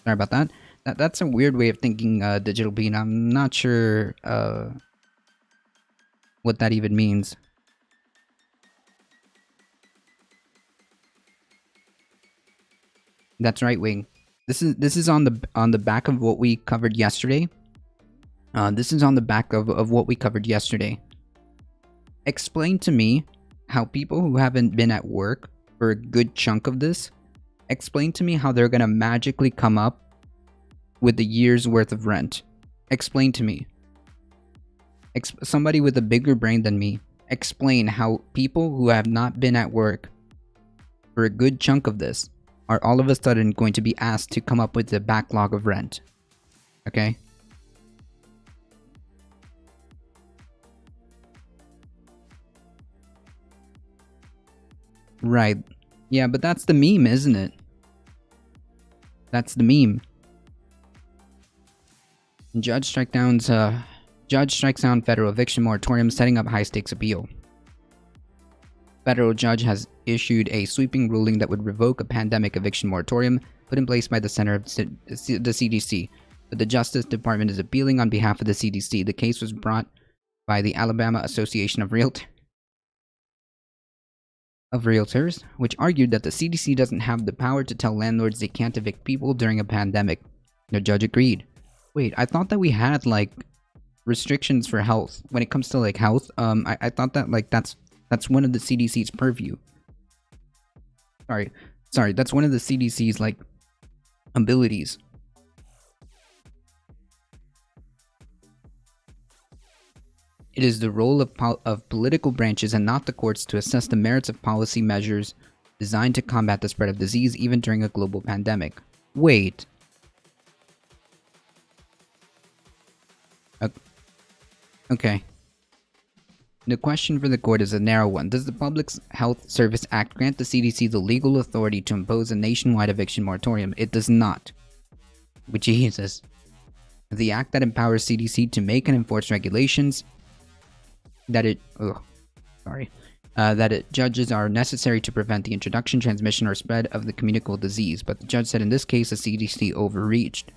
Speaker 1: Sorry about that. That's a weird way of thinking, Digital Bean. I'm not sure what that even means. That's right, Wing. This is on the back of what we covered yesterday. This is on the back of what we covered yesterday. Explain to me how people who haven't been at work for a good chunk of this, explain to me how they're gonna magically come up with a year's worth of rent. Explain to me. Somebody with a bigger brain than me, explain how people who have not been at work for a good chunk of this are all of a sudden going to be asked to come up with a backlog of rent. Okay? Right. Yeah, but that's the meme, isn't it? That's the meme. Judge strikes down federal eviction moratorium, setting up high-stakes appeal. Federal judge has issued a sweeping ruling that would revoke a pandemic eviction moratorium put in place by the center of the CDC. But the Justice Department is appealing on behalf of the CDC. The case was brought by the Alabama Association of Realtors, which argued that the CDC doesn't have the power to tell landlords they can't evict people during a pandemic. The judge agreed. Wait, I thought that we had, like, restrictions for health. When it comes to, like, health, I thought that, like, that's one of the CDC's purview. Sorry, that's one of the CDC's, like, abilities. It is the role of political branches and not the courts to assess the merits of policy measures designed to combat the spread of disease even during a global pandemic. Wait. Okay. The question for the court is a narrow one. Does the Public Health Service Act grant the CDC the legal authority to impose a nationwide eviction moratorium? It does not. But Jesus. The act that empowers CDC to make and enforce regulations that it judges are necessary to prevent the introduction, transmission, or spread of the communicable disease. But the judge said in this case the CDC overreached.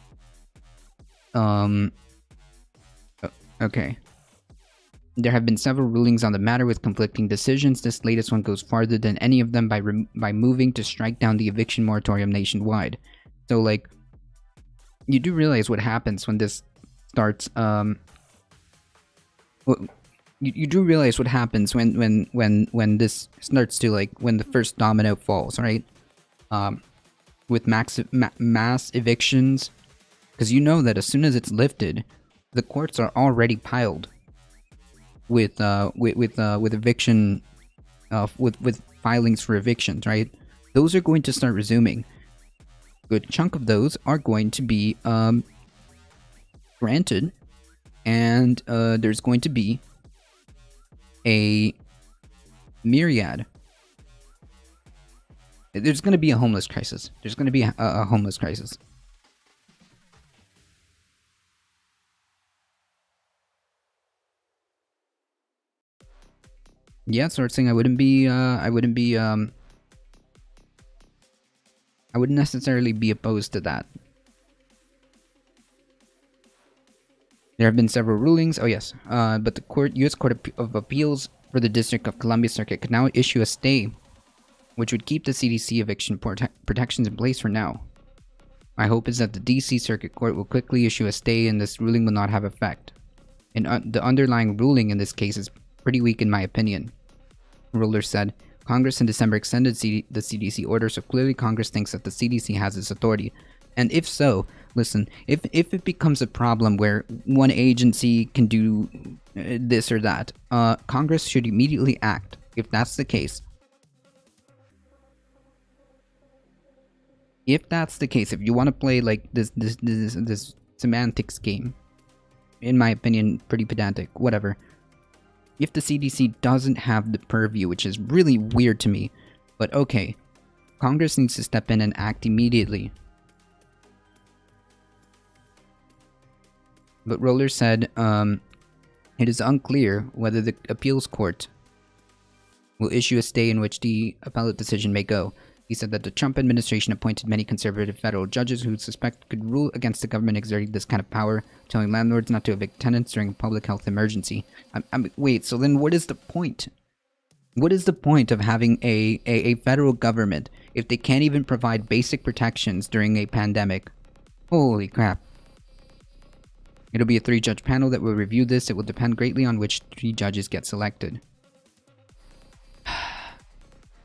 Speaker 1: Okay. There have been several rulings on the matter with conflicting decisions. This latest one goes farther than any of them by moving to strike down the eviction moratorium nationwide. So, like, you do realize what happens when this starts. You do realize what happens when this starts to, like, when the first domino falls, right? With mass evictions, because you know that as soon as it's lifted, the courts are already piled with eviction, with filings for evictions, right? Those are going to start resuming. A good chunk of those are going to be granted, and there's going to be a myriad. There's going to be a homeless crisis. There's going to be a homeless crisis. Yeah, sourcing. I wouldn't necessarily be opposed to that. There have been several rulings. Oh yes, but the U.S. Court of Appeals for the District of Columbia Circuit could now issue a stay, which would keep the CDC eviction protections in place for now. My hope is that the D.C. Circuit Court will quickly issue a stay and this ruling will not have effect. And the underlying ruling in this case is pretty weak in my opinion. Ruler said, Congress in December extended the CDC order, so clearly Congress thinks that the CDC has its authority. And if so, listen, if it becomes a problem where one agency can do this or that, Congress should immediately act. If that's the case. If that's the case, if you want to play like this semantics game, in my opinion, pretty pedantic, whatever. If the CDC doesn't have the purview, which is really weird to me, but okay, Congress needs to step in and act immediately. But Roller said, it is unclear whether the appeals court will issue a stay in which the appellate decision may go. He said that the Trump administration appointed many conservative federal judges who suspect could rule against the government exerting this kind of power, telling landlords not to evict tenants during a public health emergency. Wait, so then what is the point? What is the point of having a federal government if they can't even provide basic protections during a pandemic? Holy crap. It'll be a 3-judge panel that will review this. It will depend greatly on which 3 judges get selected.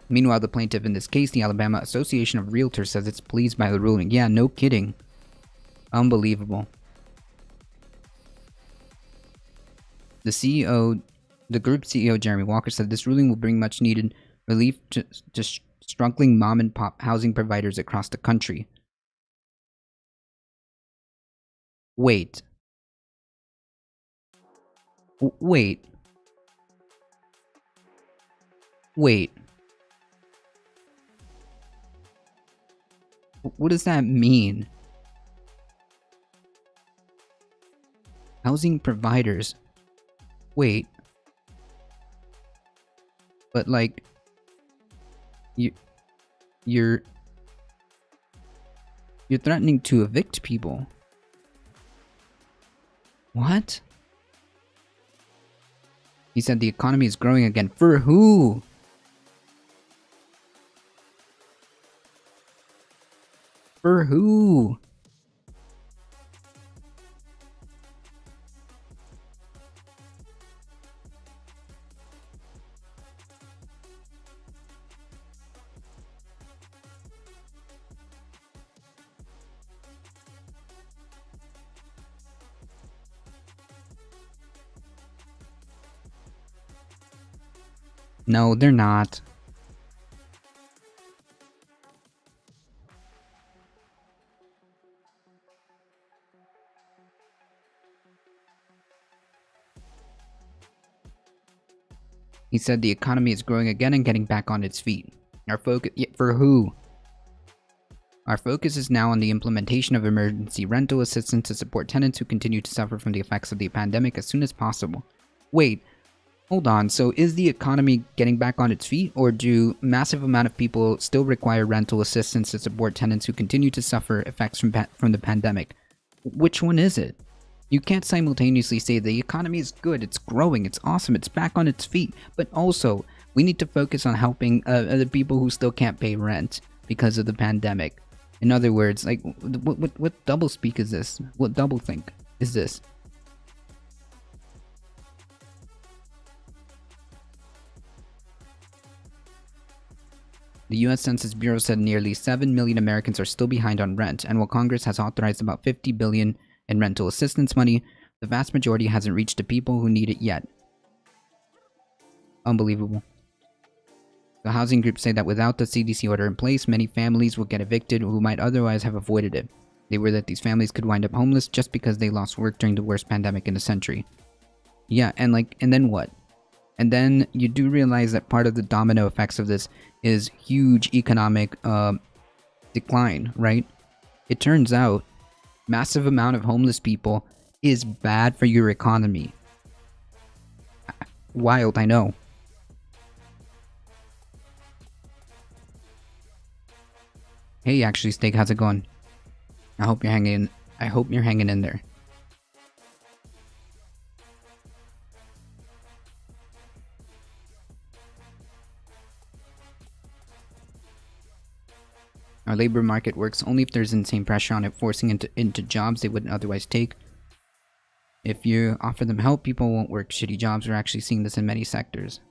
Speaker 1: Meanwhile, the plaintiff in this case, the Alabama Association of Realtors, says it's pleased by the ruling. Yeah, no kidding. Unbelievable. The group CEO, Jeremy Walker, said this ruling will bring much needed relief to struggling mom and pop housing providers across the country. Wait. Wait. Wait. What does that mean? Housing providers. Wait. But like, you're threatening to evict people. What? He said the economy is growing again. For who? For who? No, they're not. He said the economy is growing again and getting back on its feet. Our focus, for who? Our focus is now on the implementation of emergency rental assistance to support tenants who continue to suffer from the effects of the pandemic as soon as possible. Wait, hold on. So is the economy getting back on its feet, or do massive amount of people still require rental assistance to support tenants who continue to suffer effects from the pandemic? Which one is it? You can't simultaneously say the economy is good, it's growing, it's awesome, it's back on its feet, but also we need to focus on helping the people who still can't pay rent because of the pandemic. In other words, like, what double speak is this? What double think is this? The U.S. Census Bureau said nearly 7 million Americans are still behind on rent, and while Congress has authorized about $50 billion in rental assistance money, the vast majority hasn't reached the people who need it yet. Unbelievable. The housing groups say that without the CDC order in place, many families will get evicted who might otherwise have avoided it. They worry that these families could wind up homeless just because they lost work during the worst pandemic in a century. Yeah, and then what? And then you do realize that part of the domino effects of this is huge economic decline, right? It turns out massive amount of homeless people is bad for your economy. Wild, I know. Hey, actually, Steak, how's it going? I hope you're hanging in there. Our labor market works only if there's insane pressure on it, forcing into jobs they wouldn't otherwise take. If you offer them help, people won't work shitty jobs. We're actually seeing this in many sectors.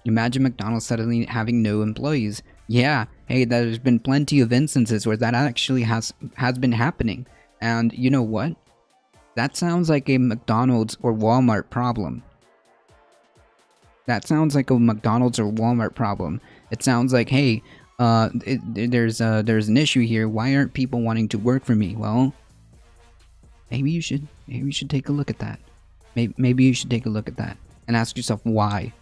Speaker 1: Imagine McDonald's suddenly having no employees. Yeah, hey, there's been plenty of instances where that actually has been happening. And you know what? That sounds like a McDonald's or Walmart problem. That sounds like a McDonald's or Walmart problem. It sounds like, hey, there's an issue here. Why aren't people wanting to work for me? Well, maybe you should take a look at that. Maybe you should take a look at that and ask yourself why.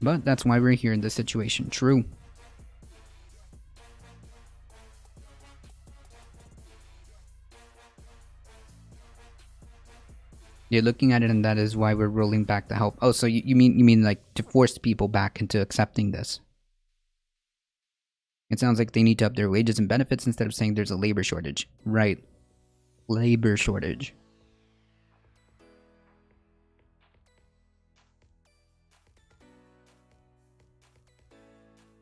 Speaker 1: But that's why we're here in this situation. True. You're looking at it, and that is why we're rolling back the help. Oh, so you mean like to force people back into accepting this? It sounds like they need to up their wages and benefits instead of saying there's a labor shortage. Right. Labor shortage.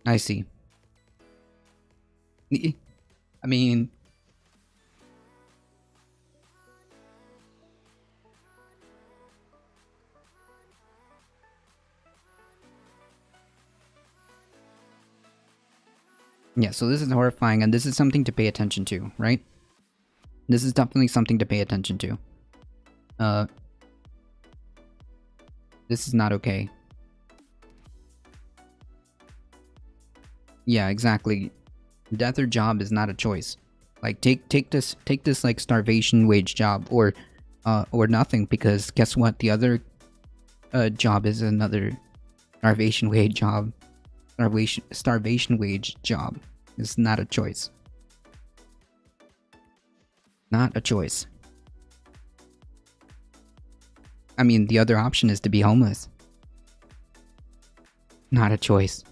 Speaker 1: I see. I mean... Yeah, so this is horrifying, and this is something to pay attention to, right? This is definitely something to pay attention to. This is not okay. Yeah, exactly. Death or job is not a choice. Like, take this like starvation wage job, or nothing, because guess what? The other job is another starvation wage job. Starvation wage job is not a choice. Not a choice. I mean, the other option is to be homeless. Not a choice.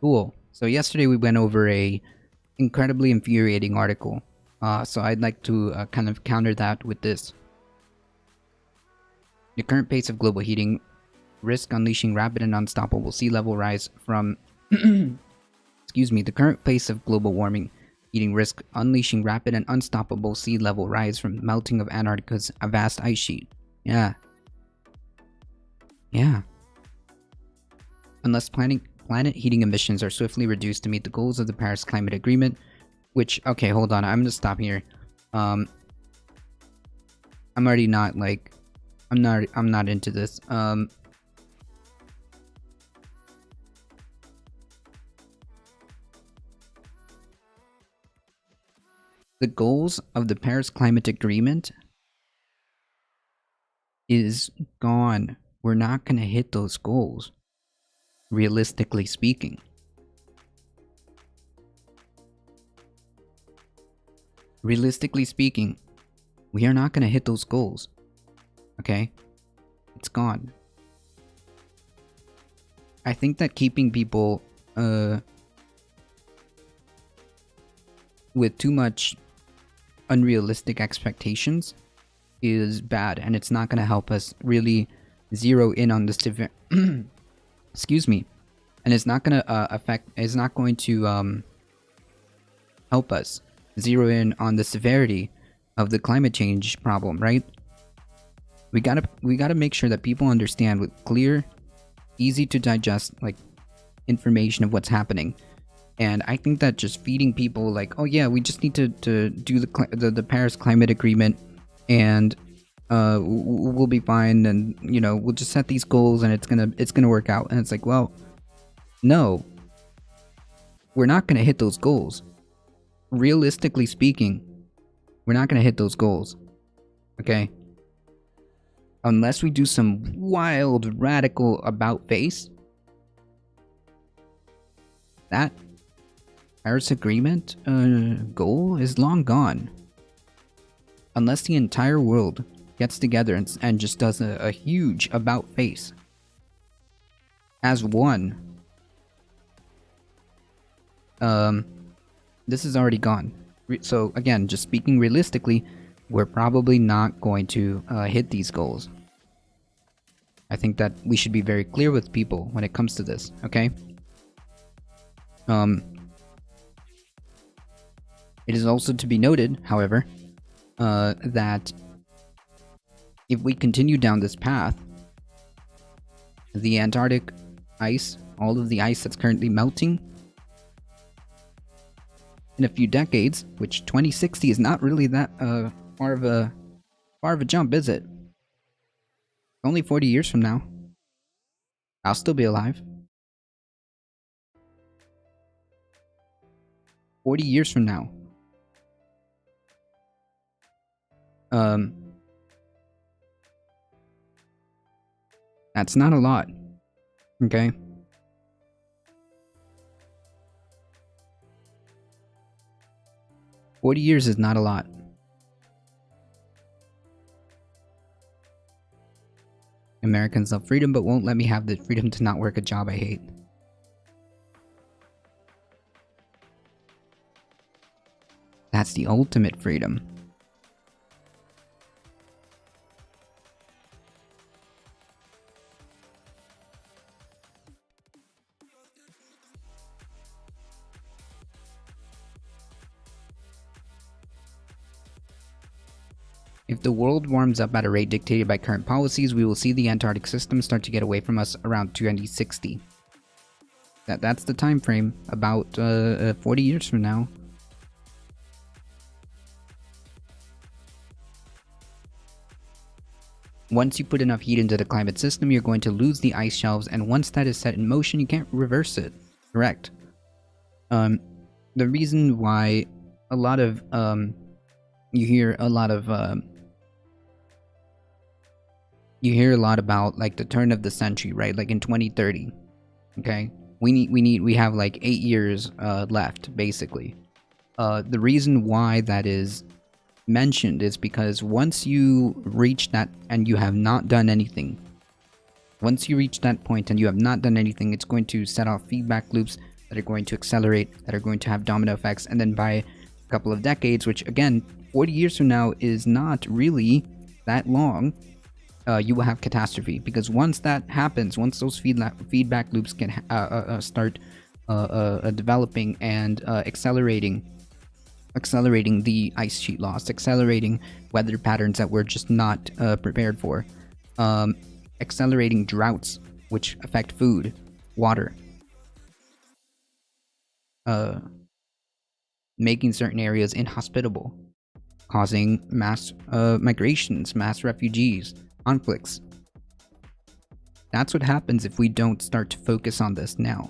Speaker 1: Cool. So yesterday we went over a incredibly infuriating article. So I'd like to kind of counter that with this. The current pace of global heating risk unleashing rapid and unstoppable sea level rise from... excuse me. The current pace of global warming heating risk unleashing rapid and unstoppable sea level rise from melting of Antarctica's vast ice sheet. Yeah. Yeah. Unless planet heating emissions are swiftly reduced to meet the goals of the Paris Climate Agreement, which, okay, hold on, I'm gonna stop here. I'm already not, like, I'm not into this. The goals of the Paris Climate Agreement is gone. We're not gonna hit those goals, realistically speaking. Realistically speaking, we are not going to hit those goals. Okay? It's gone. I think that keeping people with too much unrealistic expectations is bad, and it's not going to help us really zero in on the excuse me. And it's not going to help us zero in on the severity of the climate change problem, right? We gotta make sure that people understand with clear, easy to digest, like, information of what's happening. And I think that just feeding people like, oh yeah, we just need to do the Paris Climate Agreement, and we'll be fine, and you know, we'll just set these goals and it's gonna work out. And it's like, well, no, we're not gonna hit those goals. Realistically speaking, we're not going to hit those goals. Okay? Unless we do some wild, radical about face, that Paris Agreement goal is long gone. Unless the entire world gets together and just does a huge about face as one, this is already gone. So again, just speaking realistically, we're probably not going to hit these goals. I think that we should be very clear with people when it comes to this, okay? It is also to be noted, however, that if we continue down this path, the Antarctic ice, all of the ice that's currently melting, in a few decades, which 2060 is not really that far of a jump, is it? Only 40 years from now. I'll still be alive. 40 years from now. That's not a lot. Okay? $40 is not a lot. Americans love freedom, but won't let me have the freedom to not work a job I hate. That's the ultimate freedom. If the world warms up at a rate dictated by current policies, we will see the Antarctic system start to get away from us around 2060. That's the time frame, about 40 years from now. Once you put enough heat into the climate system, you're going to lose the ice shelves, and once that is set in motion, you can't reverse it. Correct. The reason why a lot of, you hear a lot about, like, the turn of the century, right? Like in 2030, okay? We have like 8 years left, basically. The reason why that is mentioned is because once you reach that and you have not done anything, once you reach that point and you have not done anything, it's going to set off feedback loops that are going to accelerate, that are going to have domino effects, and then by a couple of decades, which again, 40 years from now is not really that long, you will have catastrophe. Because once that happens, once those feedback loops can start developing and accelerating the ice sheet loss, accelerating weather patterns that we're just not prepared for, accelerating droughts which affect food, water, making certain areas inhospitable, causing mass migrations, mass refugees, conflicts. That's what happens if we don't start to focus on this now.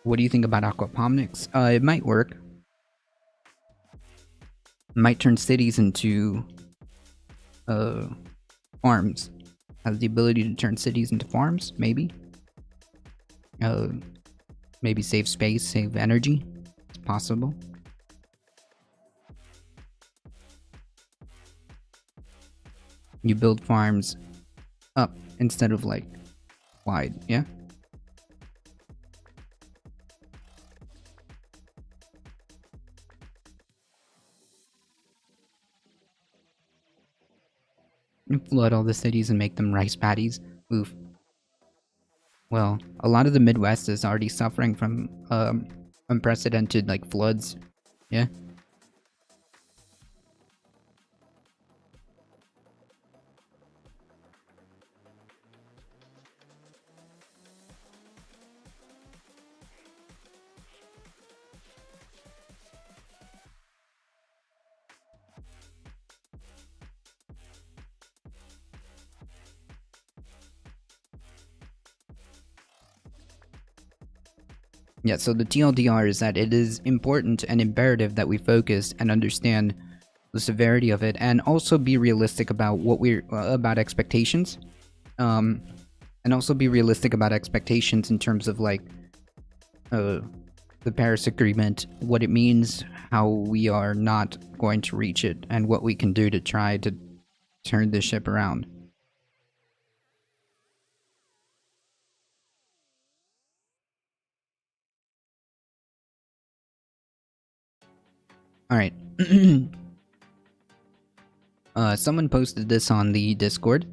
Speaker 1: What do you think about aquaponics? It might work. It might turn cities into farms. Has the ability to turn cities into farms, maybe. Maybe save space, save energy. It's possible. You build farms up instead of like wide, yeah? Flood all the cities and make them rice paddies. Oof. Well, a lot of the Midwest is already suffering from unprecedented like floods. Yeah. Yeah, so the TLDR is that it is important and imperative that we focus and understand the severity of it, and also be realistic about what we're about expectations, and also be realistic about expectations in terms of like the Paris Agreement, what it means, how we are not going to reach it, and what we can do to try to turn this ship around. Alright. Someone posted this on the Discord,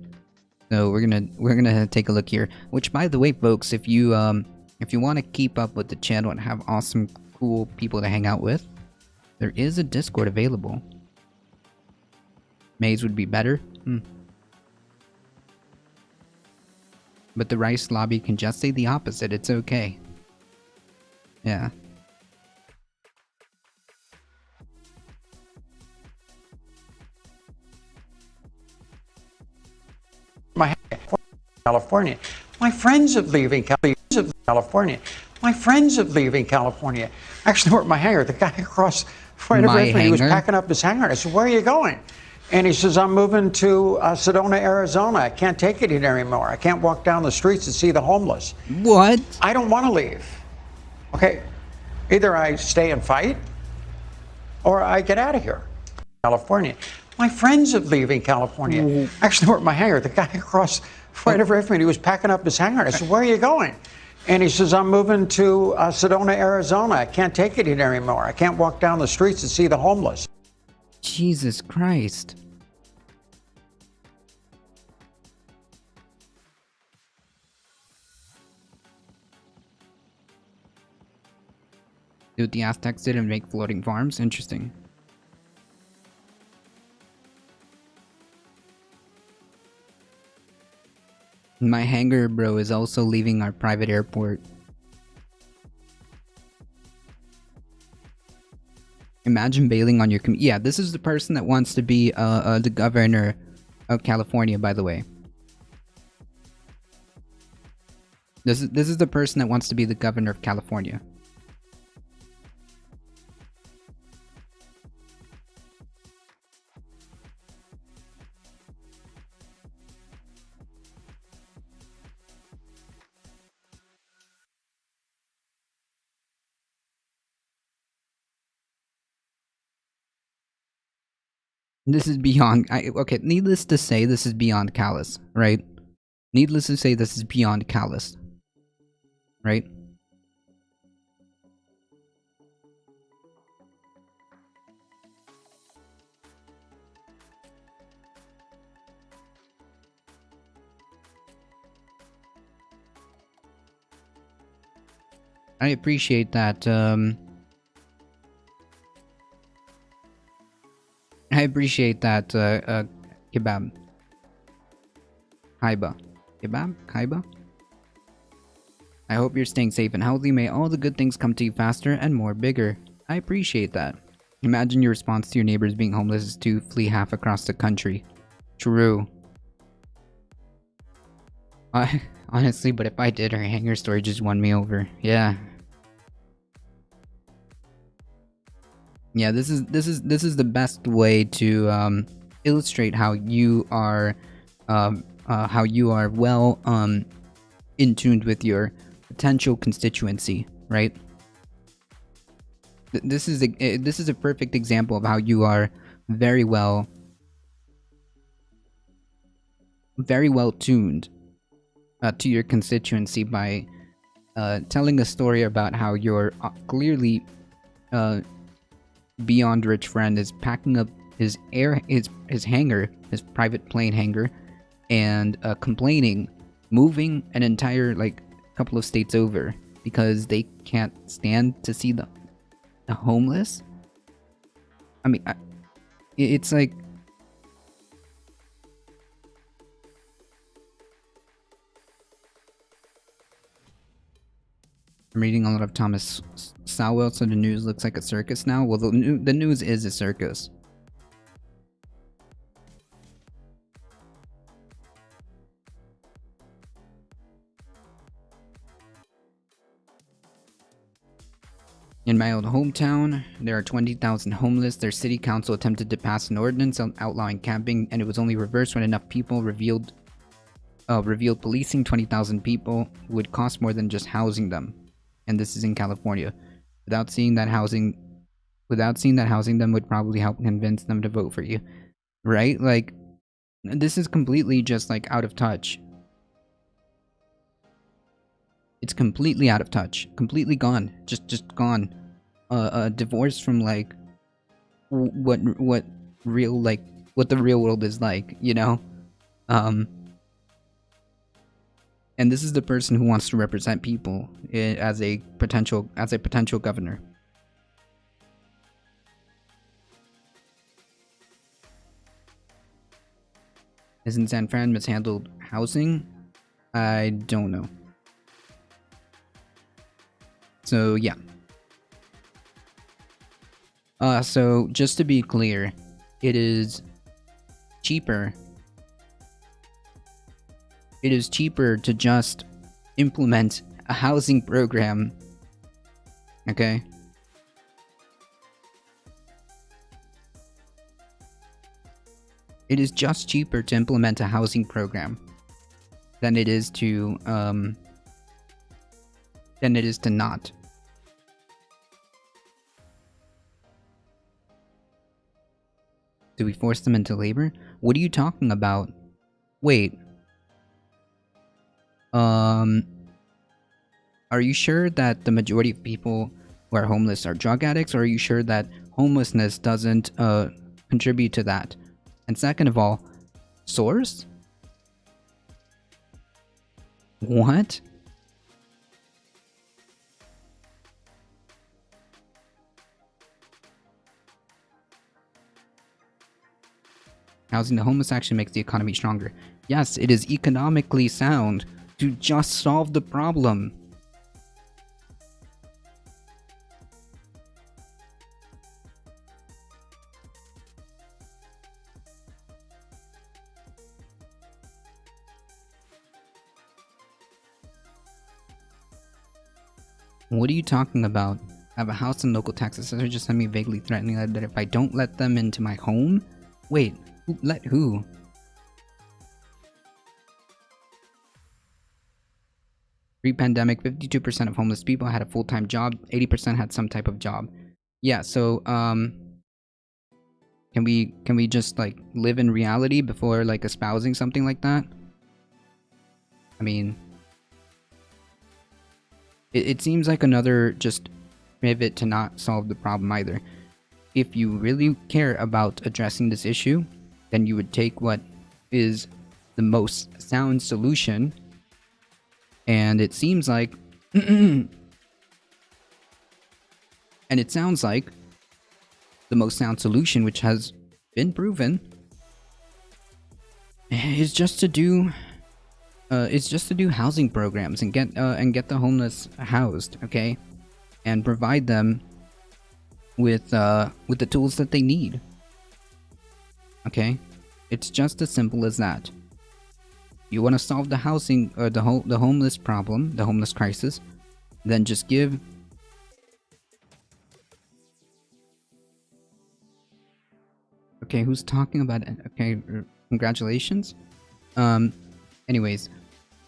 Speaker 1: so we're gonna take a look here. Which, by the way, folks, if you want to keep up with the channel and have awesome, cool people to hang out with, there is a Discord available. Maze would be better. But the Rice lobby can just say the opposite. It's okay. Yeah.
Speaker 8: California. My friends are leaving California. My friends are leaving California. Actually, we're at my hangar. The guy across right over
Speaker 1: My
Speaker 8: from me, he was
Speaker 1: hangar?
Speaker 8: packing up his hangar. I said, "Where are you going?" And he says, "I'm moving to Sedona, Arizona. I can't take it here anymore. I can't walk down the streets and see the homeless."
Speaker 1: What?
Speaker 8: I don't want to leave. Okay, either I stay and fight, or I get out of here. California. My friends are leaving California. Actually, we're at my hangar. The guy across right over from me, he was packing up his hangar. I said, "Where are you going?" And he says, "I'm moving to Sedona, Arizona. I can't take it here anymore. I can't walk down the streets and see the homeless."
Speaker 1: Jesus Christ. Dude, the Aztecs didn't make floating farms? Interesting. My hangar bro is also leaving our private airport. Imagine bailing on your yeah, this is the person that wants to be the governor of California, by the way. This is the person that wants to be the governor of California. This is beyond. Okay, needless to say, this is beyond callous, right? Needless to say, this is beyond callous, right? I appreciate that. I appreciate that, kebab. Kaiba. Kebab? Kaiba? I hope you're staying safe and healthy. May all the good things come to you faster and more bigger. I appreciate that. Imagine your response to your neighbors being homeless is to flee half across the country. True. Honestly, but if I did, her hangar story just won me over. Yeah. Yeah, this is the best way to illustrate how you are well in tune with your potential constituency, right? This is a perfect example of how you are very well tuned to your constituency by telling a story about how you're clearly beyond rich friend is packing up his hangar, his private plane hangar, and complaining, moving an entire couple of states over because they can't stand to see the homeless. I mean, it's like I'm reading a lot of Thomas Sowell, so the news looks like a circus now. Well, the news is a circus. In my old hometown, there are 20,000 homeless. Their city council attempted to pass an ordinance outlawing camping, and it was only reversed when enough people revealed policing 20,000 people would cost more than just housing them. And this is in California. Without seeing that housing them would probably help convince them to vote for you. Right? Like, this is completely just out of touch. It's completely out of touch. Completely gone. Just gone. Divorced from what the real world is like, you know? And this is the person who wants to represent people as a potential governor. Isn't San Fran mishandled housing? I don't know. So yeah, So just to be clear, it is cheaper. It is cheaper to just implement a housing program. Okay? It is just cheaper to implement a housing program than it is to not. Do we force them into labor? What are you talking about? Wait. Are you sure that the majority of people who are homeless are drug addicts, or are you sure that homelessness doesn't contribute to that? And second of all, source? What? Housing the homeless actually makes the economy stronger. Yes, it is economically sound to just solve the problem. What are you talking about? I have a house and local tax assessor just sent me a vaguely threatening letter that if I don't let them into my home... Wait, let who? Pre-pandemic, 52% of homeless people had a full-time job, 80% had some type of job. Yeah, so, can we just, like, live in reality before, like, espousing something like that? I mean... It seems like another just pivot to not solve the problem either. If you really care about addressing this issue, then you would take what is the most sound solution, and it seems like and it sounds like the most sound solution, which has been proven, is just to do housing programs and get the homeless housed, okay, and provide them with the tools that they need. Okay, it's just as simple as that. You want to solve the housing or the homeless problem, the homeless crisis, then just give. Okay, who's talking about it? Okay, congratulations. Anyways,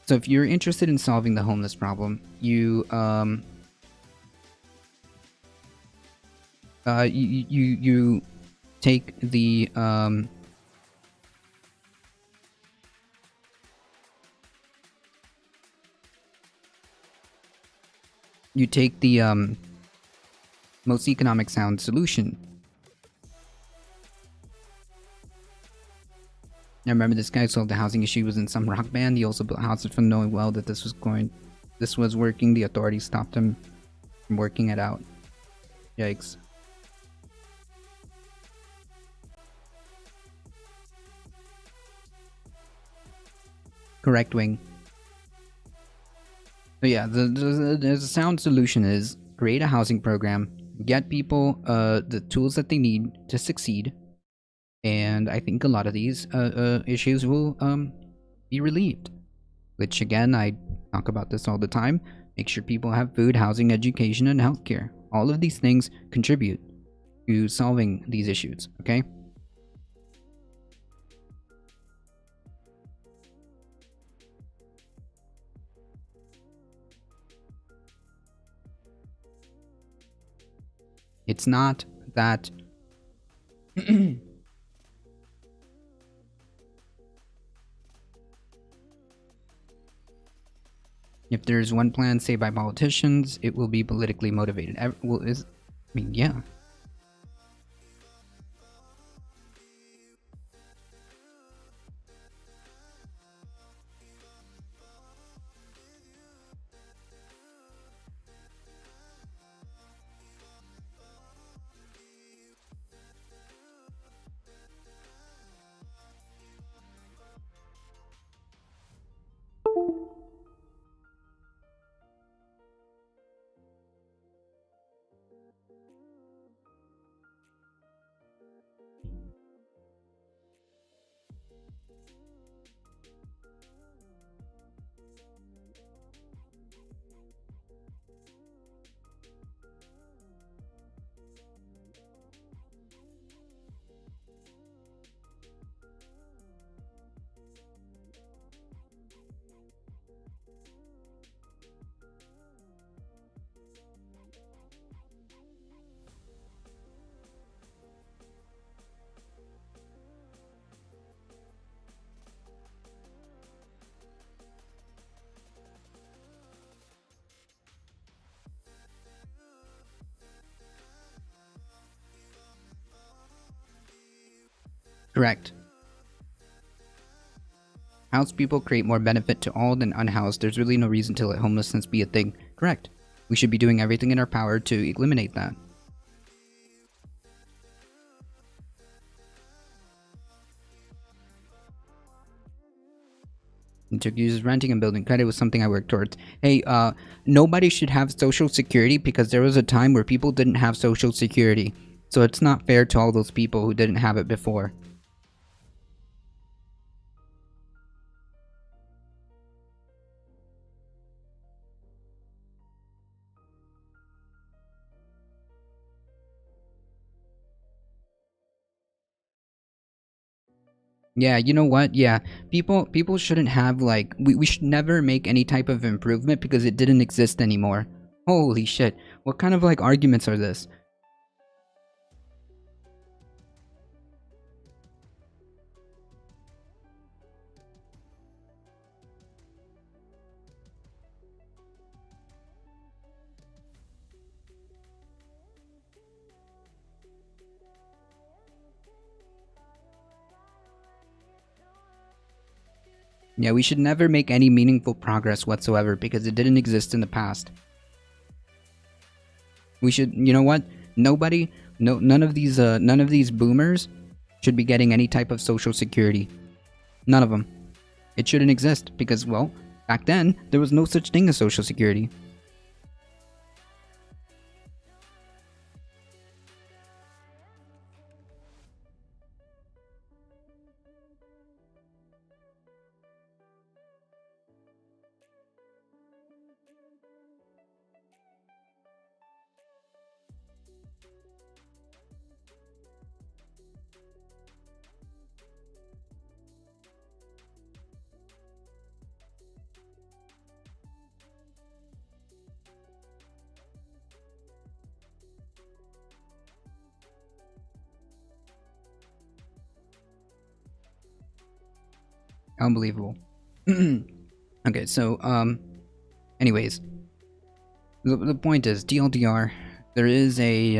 Speaker 1: so if you're interested in solving the homeless problem, you take the most economic sound solution. I remember this guy solved the housing issue. He was in some rock band. He also built houses from knowing well that this was working. The authorities stopped him from working it out. Yikes. Correct, Wing. So yeah, the sound solution is create a housing program, get people the tools that they need to succeed, and I think a lot of these issues will be relieved. Which again, I talk about this all the time. Make sure people have food, housing, education, and healthcare. All of these things contribute to solving these issues, okay? It's not that... If there's one plan, say by politicians, it will be politically motivated. I mean, yeah. Correct. Housed people create more benefit to all than unhoused. There's really no reason to let homelessness be a thing. Correct. We should be doing everything in our power to eliminate that. It took users renting and building credit was something I worked towards. Hey, nobody should have social security because there was a time where people didn't have social security. So it's not fair to all those people who didn't have it before. Yeah, you know what? Yeah, people shouldn't have like we should never make any type of improvement because it didn't exist anymore. Holy shit. What kind of like arguments are this? Yeah, we should never make any meaningful progress whatsoever because it didn't exist in the past. We should, you know what? None of these boomers should be getting any type of social security. None of them. It shouldn't exist because, well, back then there was no such thing as social security. Unbelievable. Okay, so anyways, the point is TLDR. There is a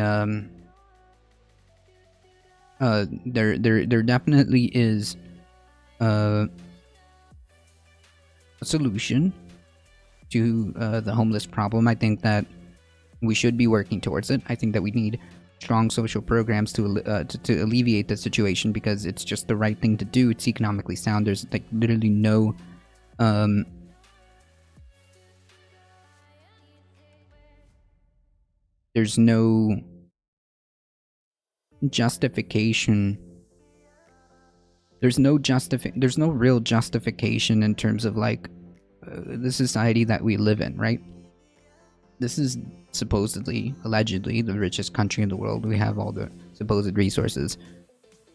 Speaker 1: there definitely is a solution to the homeless problem. I think that we should be working towards it. I think that we need strong social programs to alleviate the situation because it's just the right thing to do. It's economically sound. There's like literally no there's no justification. There's no real justification in terms of like the society that we live in, right? This is supposedly, allegedly, the richest country in the world. We have all the supposed resources.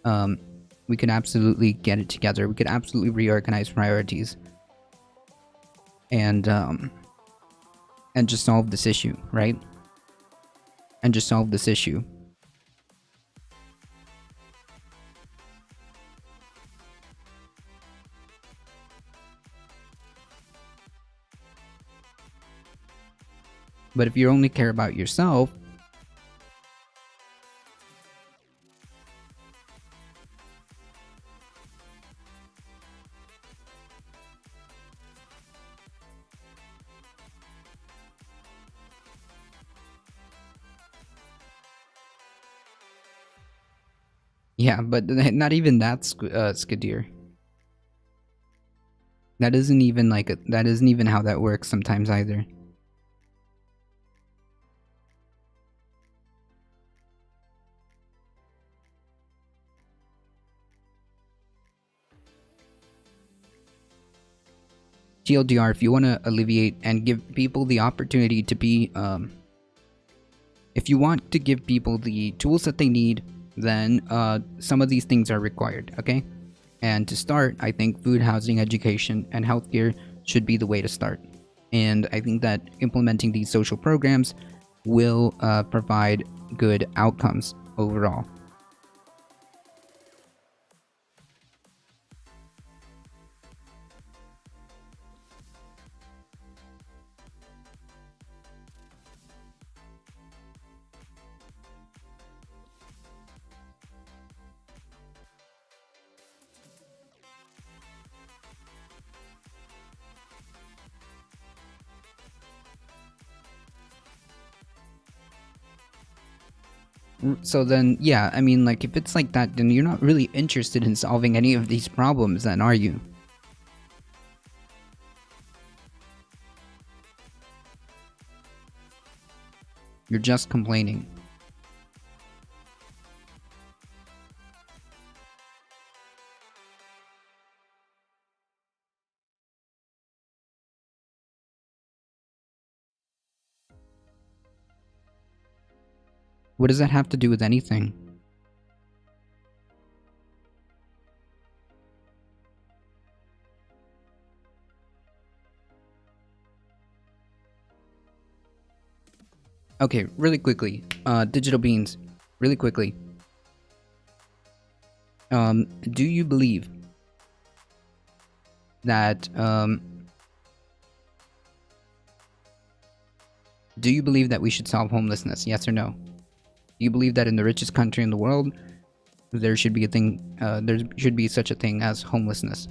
Speaker 1: We could absolutely get it together. We could absolutely reorganize priorities. And just solve this issue, right? And just solve this issue. But if you only care about yourself, yeah, but not even that, Skadir. That isn't even like that isn't even how that works sometimes either. TLDR, if you want to alleviate and give people the opportunity to be, if you want to give people the tools that they need, then some of these things are required, okay? And to start, I think food, housing, education, and healthcare should be the way to start. And I think that implementing these social programs will provide good outcomes overall. So then, yeah, I mean, like, if it's like that, then you're not really interested in solving any of these problems, then, are you? You're just complaining. What does that have to do with anything? Okay, really quickly. Digital Beans, really quickly. Do you believe that, do you believe that we should solve homelessness? Yes or no? Do you believe that in the richest country in the world, there should be a thing, there should be such a thing as homelessness?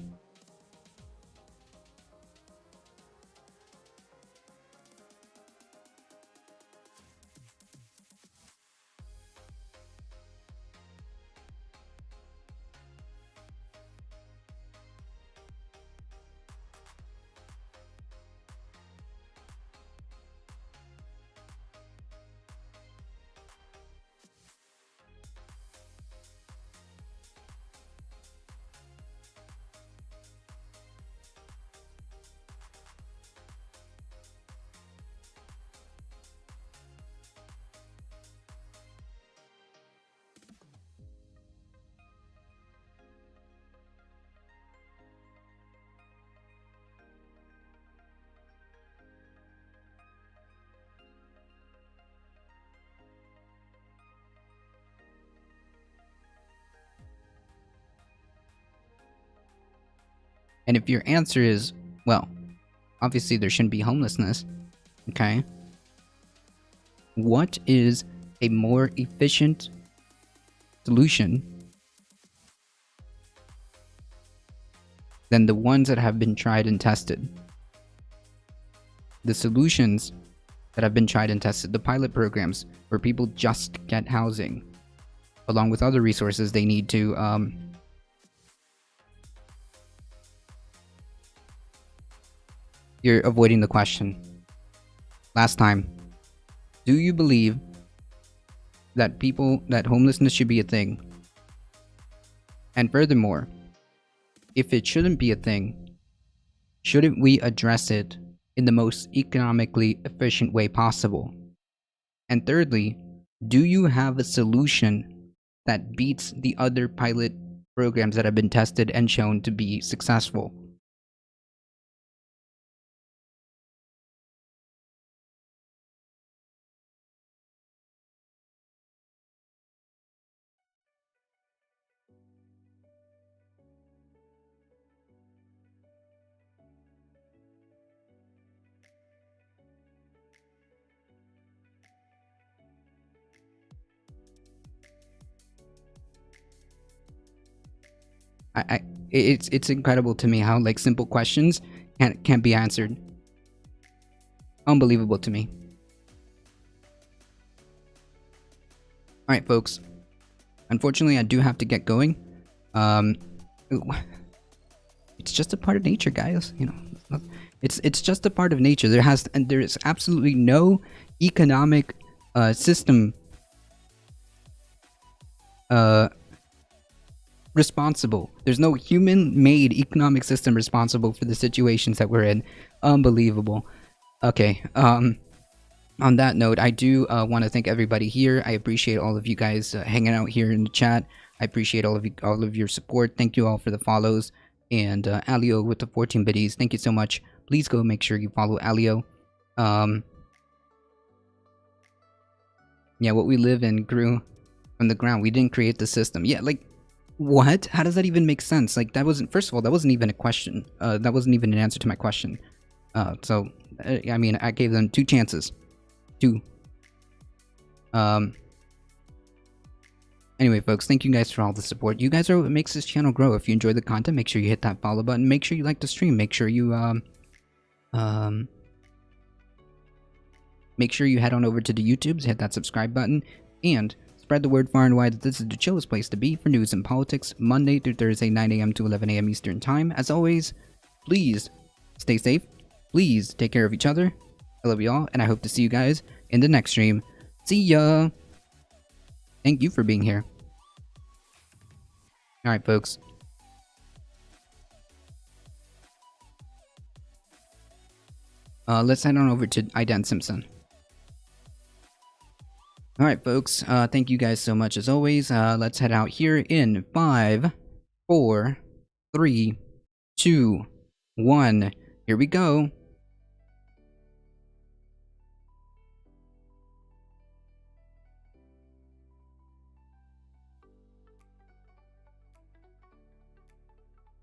Speaker 1: And if your answer is, well, obviously there shouldn't be homelessness, okay? What is a more efficient solution than the ones that have been tried and tested? The solutions that have been tried and tested, the pilot programs where people just get housing, along with other resources they need to, You're avoiding the question. Last time. Do you believe that homelessness should be a thing? And furthermore, if it shouldn't be a thing, shouldn't we address it in the most economically efficient way possible? And thirdly, do you have a solution that beats the other pilot programs that have been tested and shown to be successful? It's incredible to me how, like, simple questions can't be answered. Unbelievable to me. Alright, folks. Unfortunately, I do have to get going. It's just a part of nature, guys. You know, it's just a part of nature. There is absolutely no economic system responsible. There's no human-made economic system responsible for the situations that we're in. Unbelievable. Okay, on that note, I do want to thank everybody here. I appreciate all of you guys hanging out here in the chat. I appreciate all of your support. Thank you all for the follows. And Alio with the 14 biddies, thank you so much. Please go make sure you follow Alio. Yeah, what we live in grew from the ground. We didn't create the system. Yeah, like, what? How does that even make sense? Like, that wasn't, first of all, that wasn't even a question. That wasn't even an answer to my question. I mean, I gave them 2 chances. 2. Anyway, folks, thank you guys for all the support. You guys are what makes this channel grow. If you enjoy the content, make sure you hit that follow button. Make sure you like the stream. Make sure you, make sure you head on over to the YouTubes, hit that subscribe button, and spread the word far and wide that this is the chillest place to be for news and politics, Monday through Thursday, 9 a.m. to 11 a.m. Eastern Time. As always, please stay safe. Please take care of each other. I love you all, and I hope to see you guys in the next stream. See ya! Thank you for being here. Alright, folks. Let's head on over to Idan Simpson. Alright, folks. Thank you guys so much as always. Let's head out here in 5, 4, 3, 2, 1. Here we go.